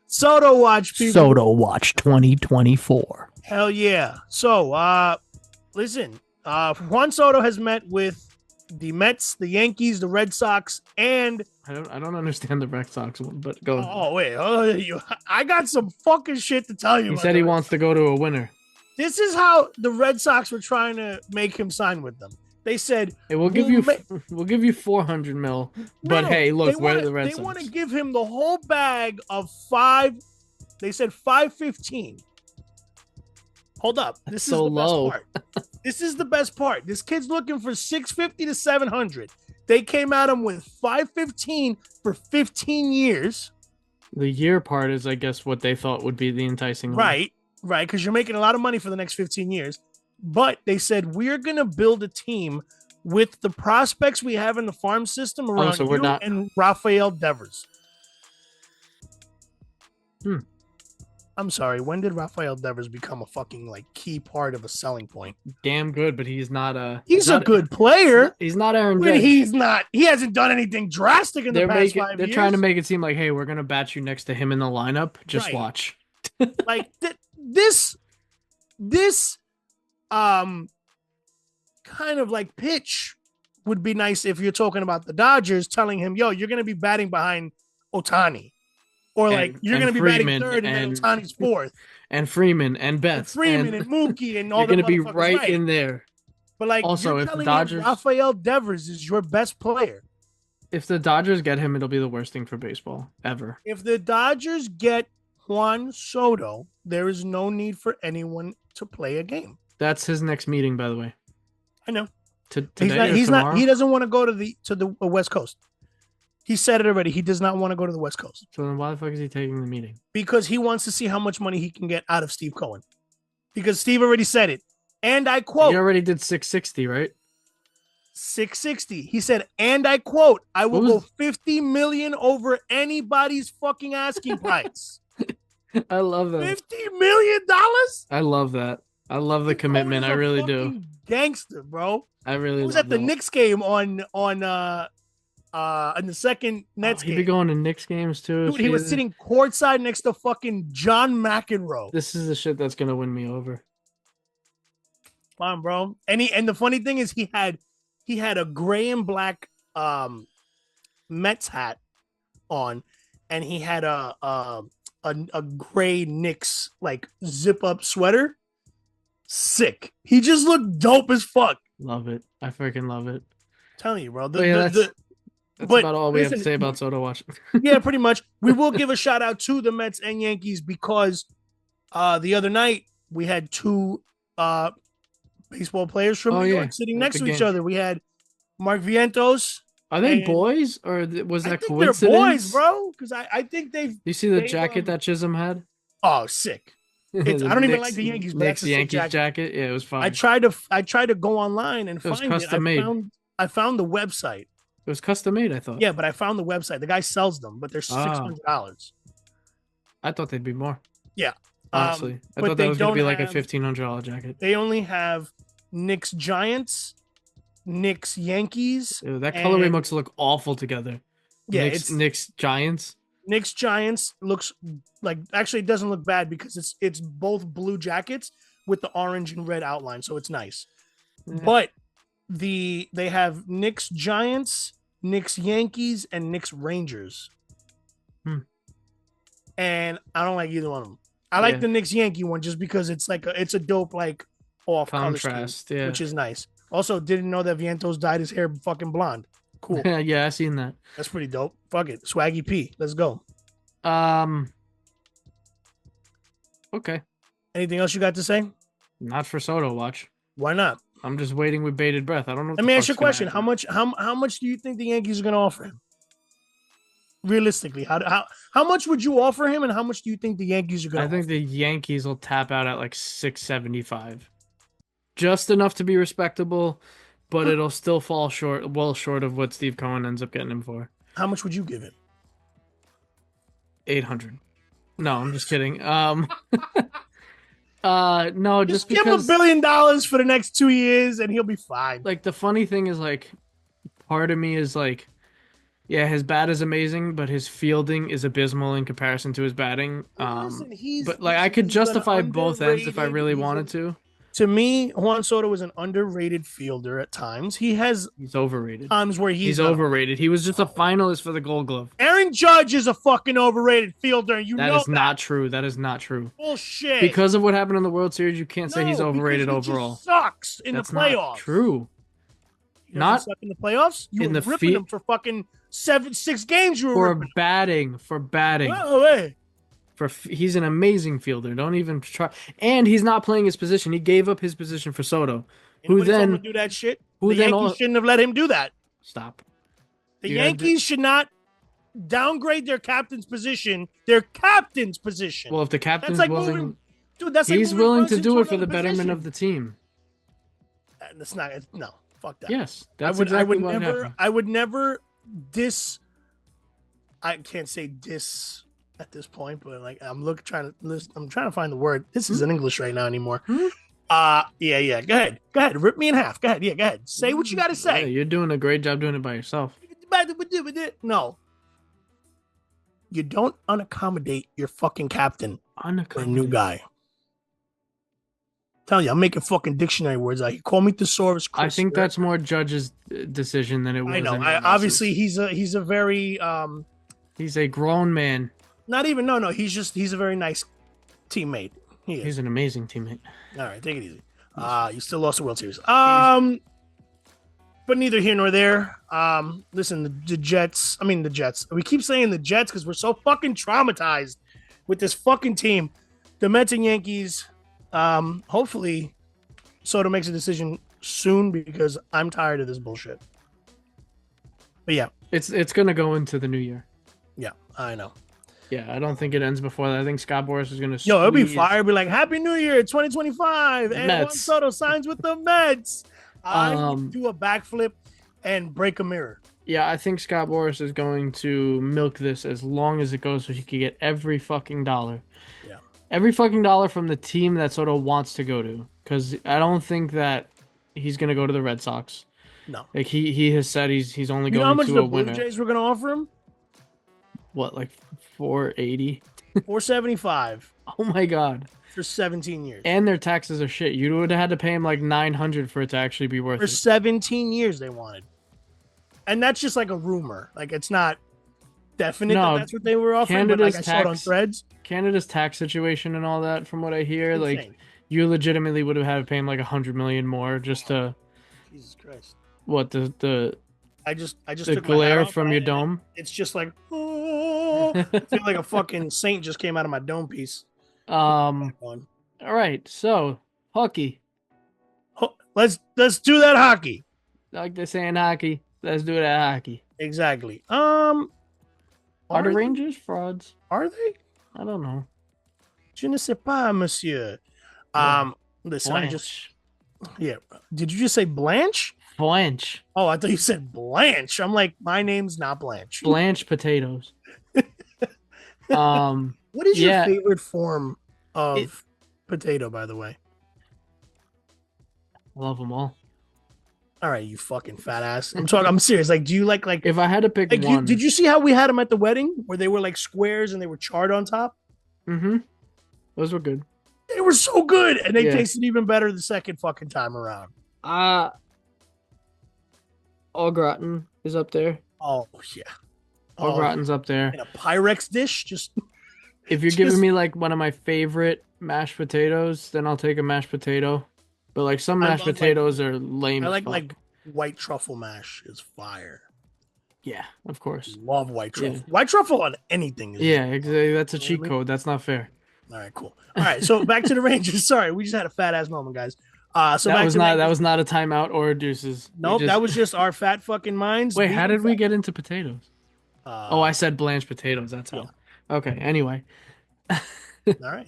Soda Watch, people.
Watch 2024.
Hell yeah. So, listen, Juan Soto has met with the Mets, the Yankees, the Red Sox, and
I don't understand the Red Sox one, but go.
I got some fucking shit to tell you.
He
about
said he
that.
wants to go to a winner.
This is how the Red Sox were trying to make him sign with them. They said,
Hey, we'll give you 400 mil, but
No,
hey, look,
they
we're
wanna-
the Red
They
Sox.
want to give him the whole bag of five. They said 515. Hold up. This is
so
the
low.
best part. This is the best part. This kid's looking for 650 to 700. They came at him with 515 for 15 years.
The year part is, I guess, what they thought would be the enticing one.
Right. Because you're making a lot of money for the next 15 years. But they said, we're going to build a team with the prospects we have in the farm system around
so we're
you
not-
and Rafael Devers. I'm sorry. When did Rafael Devers become a fucking key part of a selling point?
Damn good, but he's not a.
He's a
not-
good player.
He's not Aaron
But
Judge.
he's not. He hasn't done anything drastic in the past 5 years.
They're trying to make it seem like, hey, we're gonna bat you next to him in the lineup. Just
Right.
watch.
This kind of pitch would be nice if you're talking about the Dodgers telling him, yo, you're gonna be batting behind Otani. Or you're
and
gonna be
Freeman
batting third and then Otani's fourth.
And Freeman and Betts.
Freeman and Mookie and all
you're
the
gonna be
motherfuckers,
right in there.
But
Also,
you're
if the
telling
Dodgers-
him Rafael Devers is your best player.
If the Dodgers get him, it'll be the worst thing for baseball ever.
If the Dodgers get Juan Soto, there is no need for anyone to play a game.
That's his next meeting, by the way.
I know.
Today
He's
or tomorrow?
not. He doesn't want to go to the West Coast. He said it already. He does not want to go to the West Coast
So then why the fuck is he taking the meeting?
because he wants to see how much money he can get out of Steve Cohen. Because Steve already said it, and I quote,
He already did 660, right?
660. He said, and I quote, I will
What
go
was-
50 million over anybody's fucking asking price.
I love that.
$50 million?
I love that. I love the commitment. I really do.
Gangster, bro.
I really
He was
love
at the
that.
Knicks game on in the second Nets
He'd
game.
be going to Knicks games too.
Dude, he was sitting courtside next to fucking John McEnroe.
This is the shit that's gonna win me over.
Come on, bro. And the funny thing is he had a gray and black Mets hat on, and he had a gray Knicks zip up sweater. Sick. He just looked dope as fuck.
Love it. I freaking love it.
telling you, bro.
That's
but
about all we have to
listen,
say about Soto Watch.
yeah, pretty much. We will give a shout out to the Mets and Yankees because the other night we had two baseball players from New York sitting
At
next
the
to each
game.
other. We had Mark Vientos.
Are they
And-
boys or was
I
that
think they're
coincidence?
boys, bro. Because I think they've.
You see the
They,
jacket that Chisholm had?
Oh, sick. It's- I don't even like the Yankees, but
Knicks
that's a sick
Yankees jacket. Yeah, it was fine.
I tried to go online and
was
find it.
custom made.
I found the website.
It was custom made. I thought.
Yeah, but I found the website. The guy sells them, but they're
Ah.
$600.
I thought they'd be more. Honestly, I
but
thought
they
that was gonna
don't
be like a
have-
$1,500 jacket.
They only have Knicks Giants, Knicks Yankees.
Ew, that colorway
and-
looks look awful together.
Yeah,
Knicks,
it's
Knicks Giants.
Knicks Giants looks like actually it doesn't look bad because it's both blue jackets with the orange and red outline, so it's nice.
Yeah.
But they have Knicks Giants, Knicks Yankees, and Knicks Rangers.
Hmm.
And I don't like either one of them. I like
Yeah.
the Knicks Yankee one just because it's a dope like off color scheme,
Contrast, yeah.
which is nice. Also, didn't know that Vientos dyed his hair fucking blonde. Cool.
Yeah, I seen that.
That's pretty dope. Fuck it. Swaggy P. Let's go.
Okay.
Anything else you got to say?
Not for Soto watch.
Why not?
I'm just waiting with bated breath. I don't know.
Let me ask you a question. How much do you think the Yankees are gonna offer him? Realistically, how much would you offer him, and how much do you think the Yankees are gonna
I think the Yankees will tap out at like 675. Just enough to be respectable, but it'll still fall well short of what Steve Cohen ends up getting him for.
How much would you give him?
800. No, I'm just kidding. No, just
give him
because
$1 billion for the next 2 years, and he'll be fine.
like the funny thing is like part of me is like, yeah, his bat is amazing, but his fielding is abysmal in comparison to his batting.
Listen,
But like I could
he's an
justify both ends if I really wanted to.
To me, Juan Soto is an underrated fielder at times. He has
He's overrated.
times where
He's
not.
overrated. He was just a finalist for the Gold Glove.
Aaron Judge is a fucking overrated fielder. And you
That
know
is not true. That is not true.
bullshit.
Because of what happened in the World Series, you can't say he's
No,
overrated
because he
overall.
just sucks in
That's
the playoffs.
not true.
He doesn't
Not
suck in the playoffs. You
in
were
the
ripping
fe-
him for fucking 6 games. You were
For
ripping.
batting, for batting.
Oh, hey.
He's an amazing fielder. Don't even try. And he's not playing his position. He gave up his position for Soto, who
Anybody told him
then
to do that shit?
who
The
then
Yankees
all-
shouldn't have let him do that.
stop.
The
You gotta
Yankees should not downgrade their captain's position. Their captain's position.
Well, if the captain's
that's like
willing,
moving, dude. That's like
he's
moving
willing to
Brunson
do it for
another
the betterment
position.
of the team.
That's not. No, fuck that.
Yes, that's
I
exactly
would
what
never.
happened.
I would never dis. I can't say dis at this point, but like I'm trying to find the word. This isn't English right now anymore.
Hmm?
Yeah. Go ahead. Rip me in half. Go ahead. Yeah, go ahead. Say what you got to
Yeah,
say.
you're doing a great job doing it by yourself.
No. You don't unaccommodate your fucking captain or a new
Unaccommodated.
guy. Tell you, I'm making fucking dictionary words out. He called me thesaurus.
I
Chris.
think that's more Judge's decision than it was.
I know.
anyone else's.
Obviously, he's a very
He's a grown man.
not even no. He's a very nice teammate. He is.
He's an amazing teammate.
All right, take it easy. You still lost the World Series. But neither here nor there. Listen, the Jets. I mean, the Jets. We keep saying the Jets because we're so fucking traumatized with this fucking team. The Mets and Yankees. Hopefully, Soto makes a decision soon because I'm tired of this bullshit. But yeah,
It's gonna go into the new year.
yeah, I know.
Yeah, I don't think it ends before that. I think Scott Boras is gonna.
Yo, it'll be
squeeze-
fire. Be like, Happy New Year, 2025, and Juan
Mets.
Soto signs with the Mets. I
Um,
would do a backflip and break a mirror.
Yeah, I think Scott Boras is going to milk this as long as it goes, so he can get every fucking dollar.
Yeah.
Every fucking dollar from the team that Soto wants to go to, because I don't think that he's gonna go to the Red Sox.
No.
Like he has said he's only
You know how
going
much
to
the
a
Blue
winner.
Jays were going to offer him?
What, like 480?
475
Oh my god!
for 17 years.
And their taxes are shit. You would have had to pay him like 900 for it to actually be worth
For
it.
17 years, they wanted. And that's just like a rumor. Like, it's not definite
No,
that that's what they were offering, but like I
Canada's
saw it on
tax-
threads.
Canada's tax situation and all that, from what I hear, like
Insane.
you legitimately would have had to pay him like 100 million more just to
Jesus Christ.
what the
I just
the
took my hat
glare
off,
from
and
your dome.
It's just like, oh, I feel like a fucking saint just came out of my dome piece.
All
On.
right, so hockey,
Let's do that hockey.
like they say in hockey, let's do that hockey.
Exactly.
Are the
they-
Rangers frauds?
Are they?
I don't know.
Je ne sais pas, monsieur. Listen, I just yeah. Did you just say Blanche?
Blanche,
Oh, I thought you said Blanche. I'm like, my name's not Blanche.
Blanche potatoes.
What is
yeah.
your favorite form of potato, by the way.
Love them all.
All right, you fucking fat ass. I'm serious. Like, do you like
If I had to pick one,
did you see how we had them at the wedding where they were like squares and they were charred on top?
mm-hmm, those were good.
They were so good, and they
Yeah.
tasted even better the second fucking time around.
Au gratin is up there.
Oh yeah,
Au gratin's up there.
in a Pyrex dish. Just
If you're giving me like one of my favorite mashed potatoes, then I'll take a mashed potato. But like some
I
mashed
love, like-
potatoes are lame.
I
as
like
fuck.
white truffle mash is fire.
Yeah, of course.
Love white truffle.
Yeah.
White truffle on anything. Is
Yeah, exactly. That's a
You know
cheat
what I mean?
code. That's not fair.
All right, cool. All right, so back to the Rangers. Sorry, we just had a fat ass moment, guys. So
That
back
was
to
not
Rangers.
that was not a timeout or a deuces. We
Nope,
just-
that was just our fat fucking minds.
Wait, how
being
did we
fat.
get into potatoes? Oh, I said blanched potatoes. That's how. Okay. Anyway,
All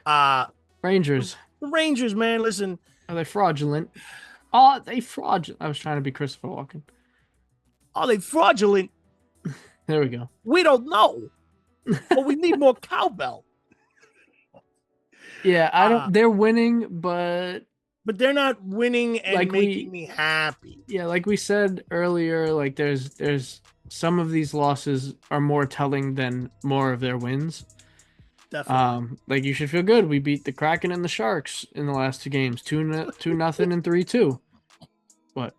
right.
Rangers,
The Rangers, man. Listen,
are they fraudulent? Oh, they fraudulent. I was trying to be Christopher Walken.
are they fraudulent?
There we go.
We don't know, but we need more cowbell.
Yeah, I don't.
Ah.
They're winning, but
But they're not winning and
Like
making me happy.
yeah, like we said earlier, like there's some of these losses are more telling than more of their wins.
Definitely.
Like you should feel good. We beat the Kraken and the Sharks in the last two games, 2-0 and 3-2. What?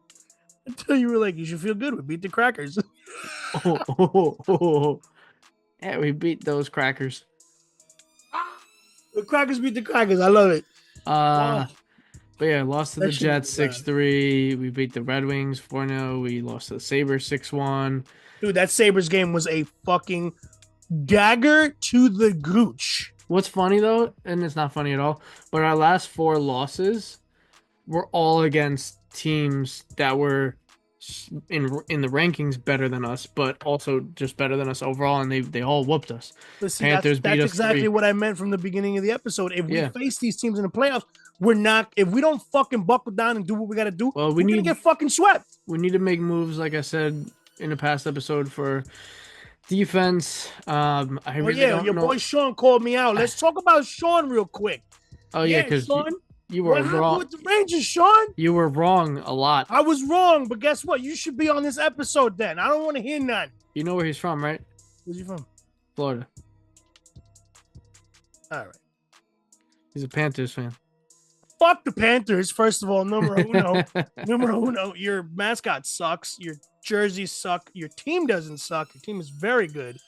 Until you were like, you should feel good. We beat the Crackers.
Oh. Yeah, we beat those crackers.
The Crackers beat the Crackers. I love it.
But yeah, lost to
That
the
shit
Jets
was bad.
6-3. We beat the Red Wings 4-0. We lost to the Sabres 6-1.
Dude, that Sabres game was a fucking dagger to the gooch.
What's funny though, and it's not funny at all, but our last 4 losses were all against teams that were in the rankings better than us, but also just better than us overall, and they all whooped us.
Listen,
Panthers
that's
beat us
exactly
3.
what I meant from the beginning of the episode. If we
Yeah.
face these teams in the playoffs, we're not. If we don't fucking buckle down and do what we got to do,
Well,
we're gonna get fucking swept.
we need to make moves, like I said in a past episode, for defense. I
Oh
really
yeah,
don't
your
know.
boy Sean called me out. Let's talk about Sean real quick.
Oh yeah, because
Sean,
you were
what happened
wrong.
with the Rangers, Sean?
You were wrong a lot.
I was wrong, but guess what? You should be on this episode then. I don't want to hear none.
You know where he's from, right?
Where's you from?
Florida.
All right.
He's a Panthers fan.
Fuck the Panthers, first of all. Numero uno. Numero uno. Your mascot sucks. Your jerseys suck. Your team doesn't suck. Your team is very good,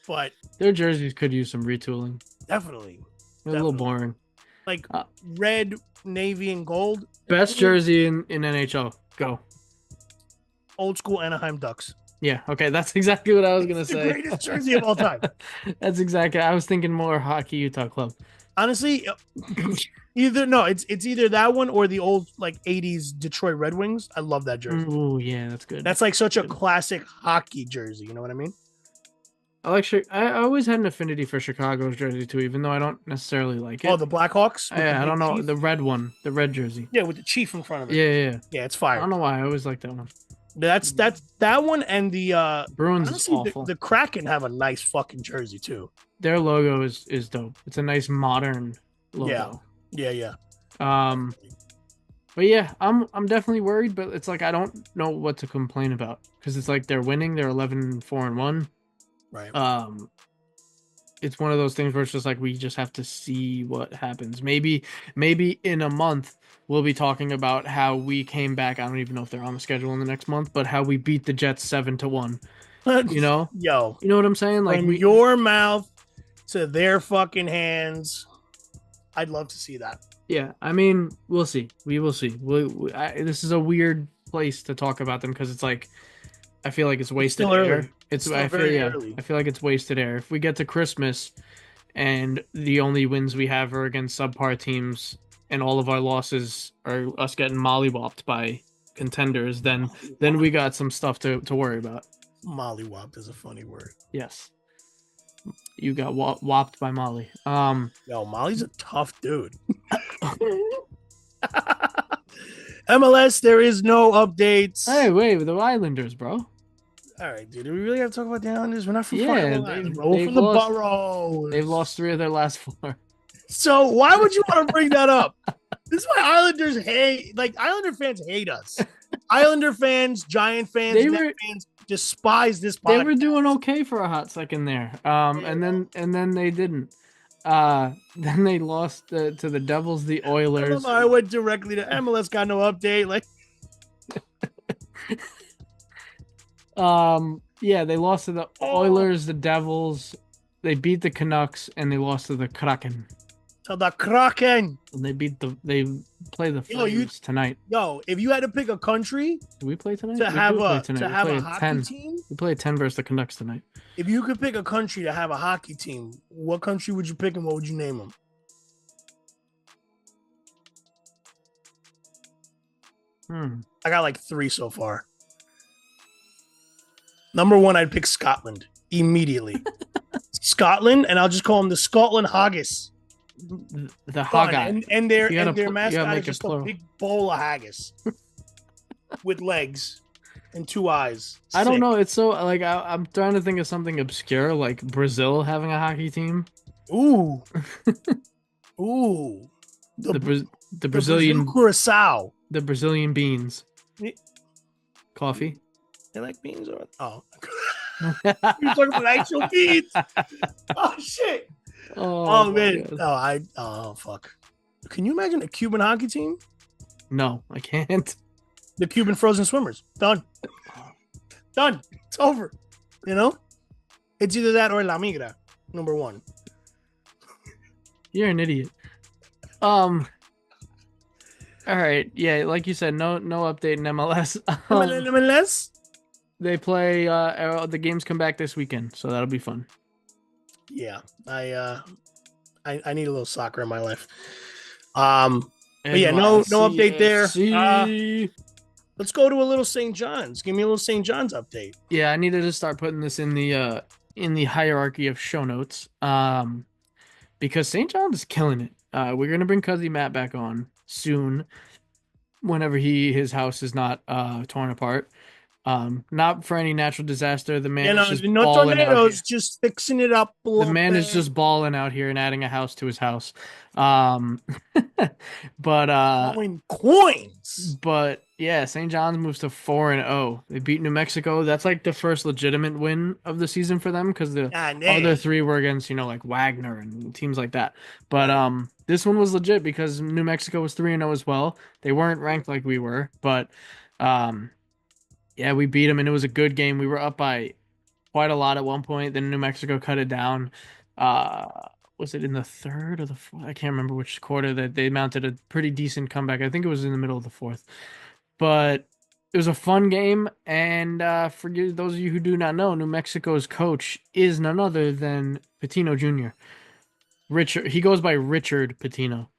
but
Their jerseys could use some retooling.
definitely
They're a little
Definitely.
boring.
like
Uh,
red, navy, and gold.
Best jersey in NHL. Go.
Old school Anaheim Ducks.
Yeah, okay, that's exactly what I was gonna
It's the
say.
greatest jersey of all time.
That's exactly. I was thinking more hockey Utah club.
Honestly, it's either that one or the old like '80s Detroit Red Wings. I love that jersey.
Oh yeah, that's good.
That's like such a classic hockey jersey. You know what I mean?
I like. I always had an affinity for Chicago's jersey too, even though I don't necessarily like it.
Oh, the Blackhawks. with the
yeah, I
big
don't know
chief?
the red one, the red jersey.
Yeah, with the chief in front of it.
Yeah.
Yeah, it's
I
fire.
don't know why I always like that one.
That's that one and the
Bruins is
honestly
awful.
the Kraken have a nice fucking jersey too.
Their logo is dope. It's a nice modern logo.
Yeah.
But yeah, I'm definitely worried, but it's like I don't know what to complain about because it's like they're winning. They're 11-4-1.
Right.
It's one of those things where it's just like we just have to see what happens. Maybe in a month we'll be talking about how we came back. I don't even know if they're on the schedule in the next month, but how we beat the Jets 7-1. You know,
Yo,
you know what I'm saying? Like
from
we,
your mouth to their fucking hands. I'd love to see that.
yeah. I mean, we'll see. We will see. This is a weird place to talk about them because it's like I feel like it's wasted
still
air.
early.
It's
Still
I feel
very
yeah.
early.
I feel like it's wasted air. If we get to Christmas and the only wins we have are against subpar teams and all of our losses are us getting mollywopped by contenders, then we got some stuff to worry about.
Mollywopped is a funny word.
Yes. You got whopped by Molly.
Yo, Molly's a tough dude. MLS, there is no updates.
Hey, wait, the Islanders, bro.
All right, dude. Do we really got to talk about the Islanders? We're not from
Yeah,
fucking Long Island, bro. We're
they've
from the
lost-
boroughs.
They've lost 3 of their last 4.
So why would you want to bring that up? This is why Islanders hate, like Islander fans hate us. Islander fans, Giant fans,
They
Net
were
fans despise this
they
podcast.
were doing okay for a hot second there. And then they didn't. Then they lost to the Devils, the
I love
Oilers.
how I went directly to MLS. Got no update. Like,
Yeah, they lost to the Oilers, the Devils. They beat the Canucks, and they lost to the Kraken.
to the Kraken.
And they play the
Yo,
Flames tonight.
Yo, if you had to pick a country
Do we play tonight?
to
We
have
do play
a
tonight.
to
We
have
play
a
at
hockey
10.
team,
We play at 10 versus the Canucks tonight.
if you could pick a country to have a hockey team, what country would you pick and what would you name them? I got like 3 so far. Number 1, I'd pick Scotland immediately. Scotland, and I'll just call them the Scotland Haggis.
The
Fun.
Hogeye.
And their
You gotta
and their
pl- you gotta
mascot
make
is
it
just a
plural.
big bowl of haggis with legs and 2 eyes.
I don't
Sick.
know. It's so like I'm trying to think of something obscure, like Brazil having a hockey team.
Ooh, ooh.
The
The
Brazilian
Brazil Curacao.
the Brazilian beans.
Yeah.
Coffee.
They like beans or you're talking about actual beans. Oh shit. Oh
my
man.
God.
Oh fuck. Can you imagine a Cuban hockey team?
No, I can't.
The Cuban frozen swimmers. Done. Done. It's over. You know? It's either that or La Migra, number 1.
You're an idiot. All right. Yeah, like you said, no update in MLS.
MLS?
They play the games come back this weekend, so that'll be fun.
Yeah. I need a little soccer in my life. But yeah, no update there.
NYCFC.
Let's go to a little St. John's. Give me a little St. John's update.
Yeah, I needed to start putting this in the hierarchy of show notes. Because St. John's is killing it. We're gonna bring Cuzzy Matt back on soon, whenever his house is not torn apart. Not for any natural disaster. The man is just
no
balling out
tornadoes,
here.
just fixing it up a
The
little
man is
bit.
just balling out here and adding a house to his house. But
Throwing coins.
But yeah, St. John's moves to 4-0. They beat New Mexico. That's like the first legitimate win of the season for them because the other 3 were against, like Wagner and teams like that. But this one was legit because New Mexico was 3-0 as well. They weren't ranked like we were, but yeah, we beat them and it was a good game. We were up by quite a lot at one point. Then New Mexico cut it down. Was it in the 3rd or the 4th? I can't remember which quarter that they mounted a pretty decent comeback. I think it was in the middle of the 4th. But it was a fun game. And for those of you who do not know, New Mexico's coach is none other than Patino Jr. Richard. He goes by Richard Patino.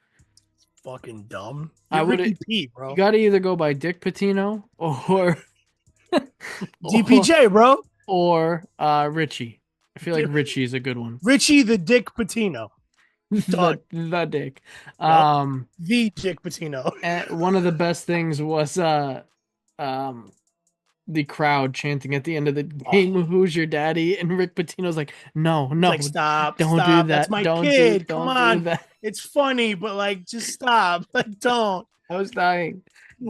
Fucking dumb.
I
You're
would
Ricky P, bro.
You got to either go by Dick Patino or
DPJ, bro.
or Richie. I feel like Richie is a good one.
Richie the Dick Patino.
the Dick.
The Dick Patino.
And one of the best things was the crowd chanting at the end of the game, "Who's your daddy?" And Rick Pitino's like, "No,
Like, stop,
don't
stop.
do that.
That's my
Don't
kid.
don't
Come
do
on.
that."
It's funny, but like, just stop. Like, don't.
I was dying.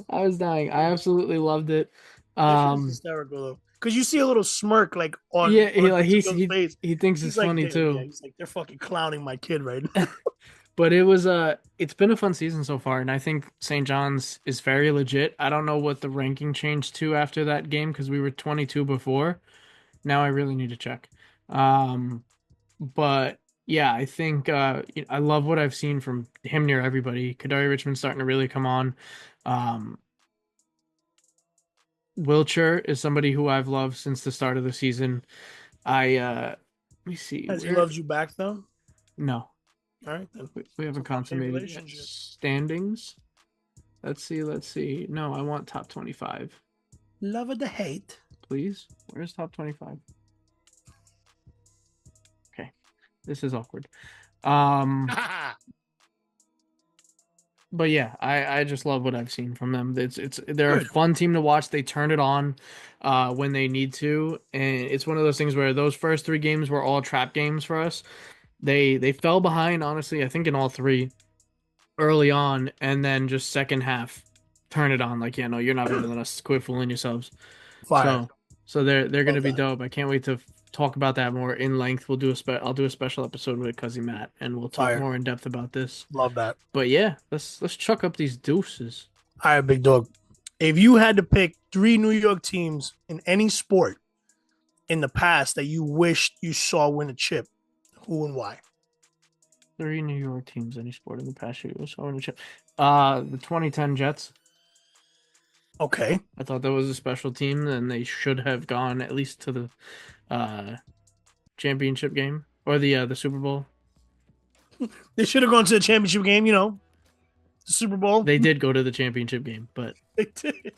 I absolutely loved it.
That shit's hysterical though, because you see a little smirk like on
Yeah,
on Patino's face.
he thinks
He's
it's
like,
funny
"Dude,"
too.
yeah, he's like, they're fucking clowning my kid right now.
But it's been a fun season so far, and I think St. John's is very legit. I don't know what the ranking changed to after that game because we were 22 before. Now I really need to check. But yeah, I think I love what I've seen from him near everybody. Kadari Richmond's starting to really come on. Wilcher is somebody who I've loved since the start of the season. Let me see.
Has he loved you back though?
No.
All right, then.
We haven't consummated yet.
relationship.
Standings. Let's see. No, I want top 25,
Love or the hate?
please. Where's top 25? Okay, this is awkward. But yeah, I just love what I've seen from them. They're a fun team to watch. They turn it on when they need to, and it's one of those things where those first 3 games were all trap games for us. They fell behind, honestly, I think in all three early on, and then just second half turn it on. Like, yeah, no, you're not better than us. Quit fooling yourselves.
Fire.
So they're gonna
Love
be
that.
dope. I can't wait to talk about that more in length. I'll do a special episode with cousin Matt, and we'll talk
Fire.
more in depth about this.
Love that.
But yeah, let's chuck up these deuces.
All right, big dog. If you had to pick 3 New York teams in any sport in the past that you wished you saw win a chip, who and why?
3 New York teams, any sport in the past year. So in the chip. The 2010 Jets.
Okay.
I thought that was a special team, and they should have gone at least to the championship game or the Super Bowl.
They should have gone to the championship game, the Super Bowl.
They did go to the championship game, but
They did.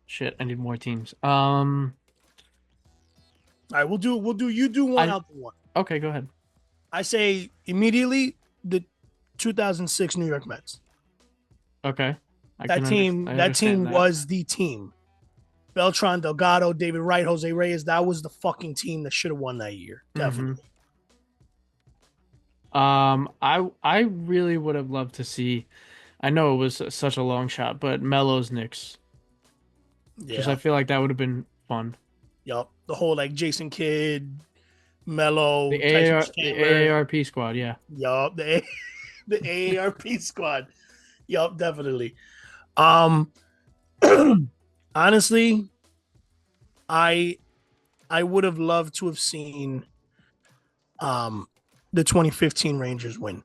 shit, I need more teams.
All right, we'll do you do one, I'll do one.
Okay, go ahead.
I say immediately the 2006 New York Mets.
Okay.
That team was the team. Beltran, Delgado, David Wright, Jose Reyes. That was the fucking team that should have won that year. Definitely.
I really would have loved to see. I know it was such a long shot, but Melo's Knicks. Because I feel like that would have been fun.
Yup. The whole like Jason Kidd, Melo,
The AARP squad, yeah.
Yup. The AARP squad. Yup, definitely. Honestly, I would have loved to have seen the 2015 Rangers win.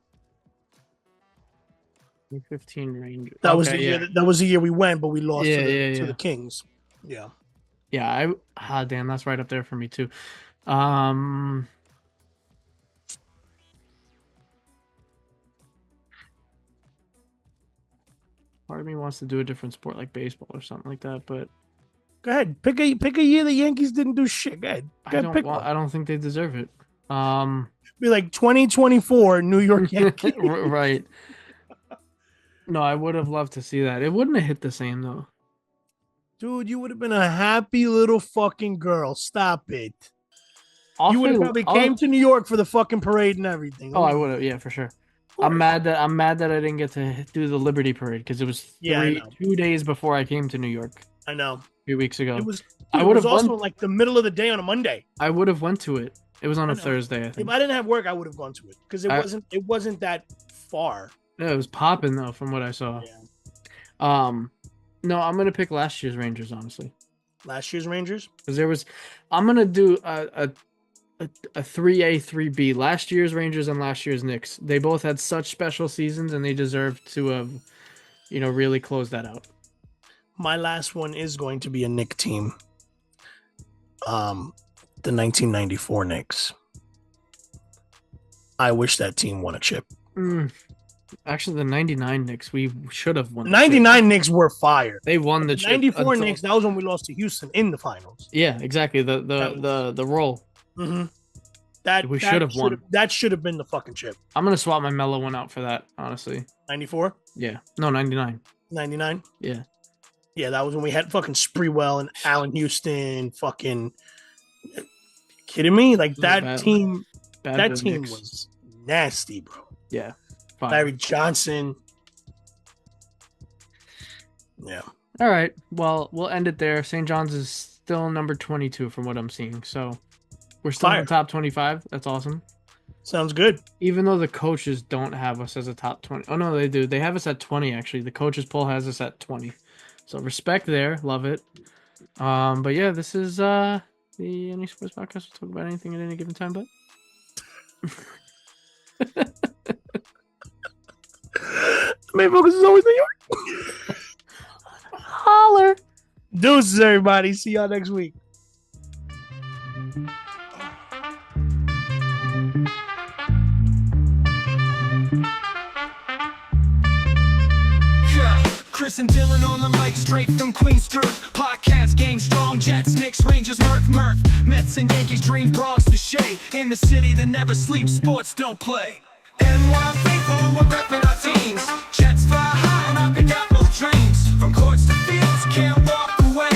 2015 Rangers.
That was the year. That was the year we went, but we lost to the Kings. Yeah.
Yeah, damn, that's right up there for me too. Part of me wants to do a different sport like baseball or something like that, but
go ahead. Pick a year the Yankees didn't do shit. Go ahead.
I don't think they deserve it.
Be like 2024 New York Yankees.
Right. No, I would have loved to see that. It wouldn't have hit the same though.
Dude, you would have been a happy little fucking girl. Stop it. You would have probably came to New York for the fucking parade and everything.
Oh, I would have. Yeah, for sure. I'm mad that I didn't get to do the Liberty Parade because it was 2 days before I came to New York.
I know.
A few weeks ago.
It was also like the middle of the day on a Monday.
I would have went to it. It was on a Thursday, I think.
If I didn't have work, I would have gone to it because it wasn't that far.
Yeah, it was popping though, from what I saw. Yeah. No, I'm gonna pick last year's Rangers, honestly.
Last year's Rangers?
Because I'm gonna do a 3A, 3B. Last year's Rangers and last year's Knicks. They both had such special seasons, and they deserve to have, really closed that out.
My last one is going to be a Knick team. The 1994 Knicks. I wish that team won a chip.
Actually, the 99 Knicks, we should have won.
99 Knicks were fire.
They won the chip.
94 Knicks, that was when we lost to Houston in the finals.
Yeah, exactly. The roll.
Mm-hmm.
We should have won.
That should have been the fucking chip.
I'm gonna swap my Melo one out for that, honestly.
94?
Yeah. No, 99.
99?
Yeah.
Yeah, that was when we had fucking Spreewell and Allen Houston. Fucking kidding me? Like that team. That team was nasty, bro.
Yeah.
Larry Johnson. Yeah.
All right. Well, we'll end it there. St. John's is still number 22 from what I'm seeing. So we're still in the top 25. That's awesome.
Sounds good.
Even though the coaches don't have us as a top 20. Oh, no, they do. They have us at 20, actually. The coaches poll has us at 20. So respect there. Love it. But yeah, this is the Any Sports Podcast. We'll talk about anything at any given time, but
the main focus is always New York.
holler.
Deuces, everybody. See y'all next week.
Chris and Dylan on the mic, straight from Queens Street. Podcast game strong, Jets, Knicks, Rangers, Murph. Mets and Yankees, dream Bronx to shade. In the city that never sleeps, sports don't play. NY faithful, we're repping our teams. Jets fly high and I pick out both dreams. From courts to fields, can't walk away.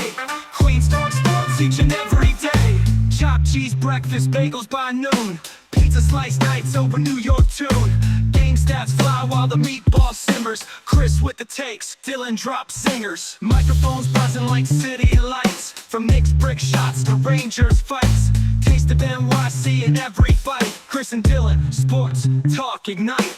Queens talk sports each and every day. Chop cheese, bread. breakfast, bagels by noon. Pizza slice nights over New York tune. Game stats fly while the meatball simmers. Chris with the takes, Dylan drops zingers. Microphones buzzing like city lights. From Knicks brick shots to Rangers fights. Taste of NYC in every fight. Chris and Dylan, sports talk ignite.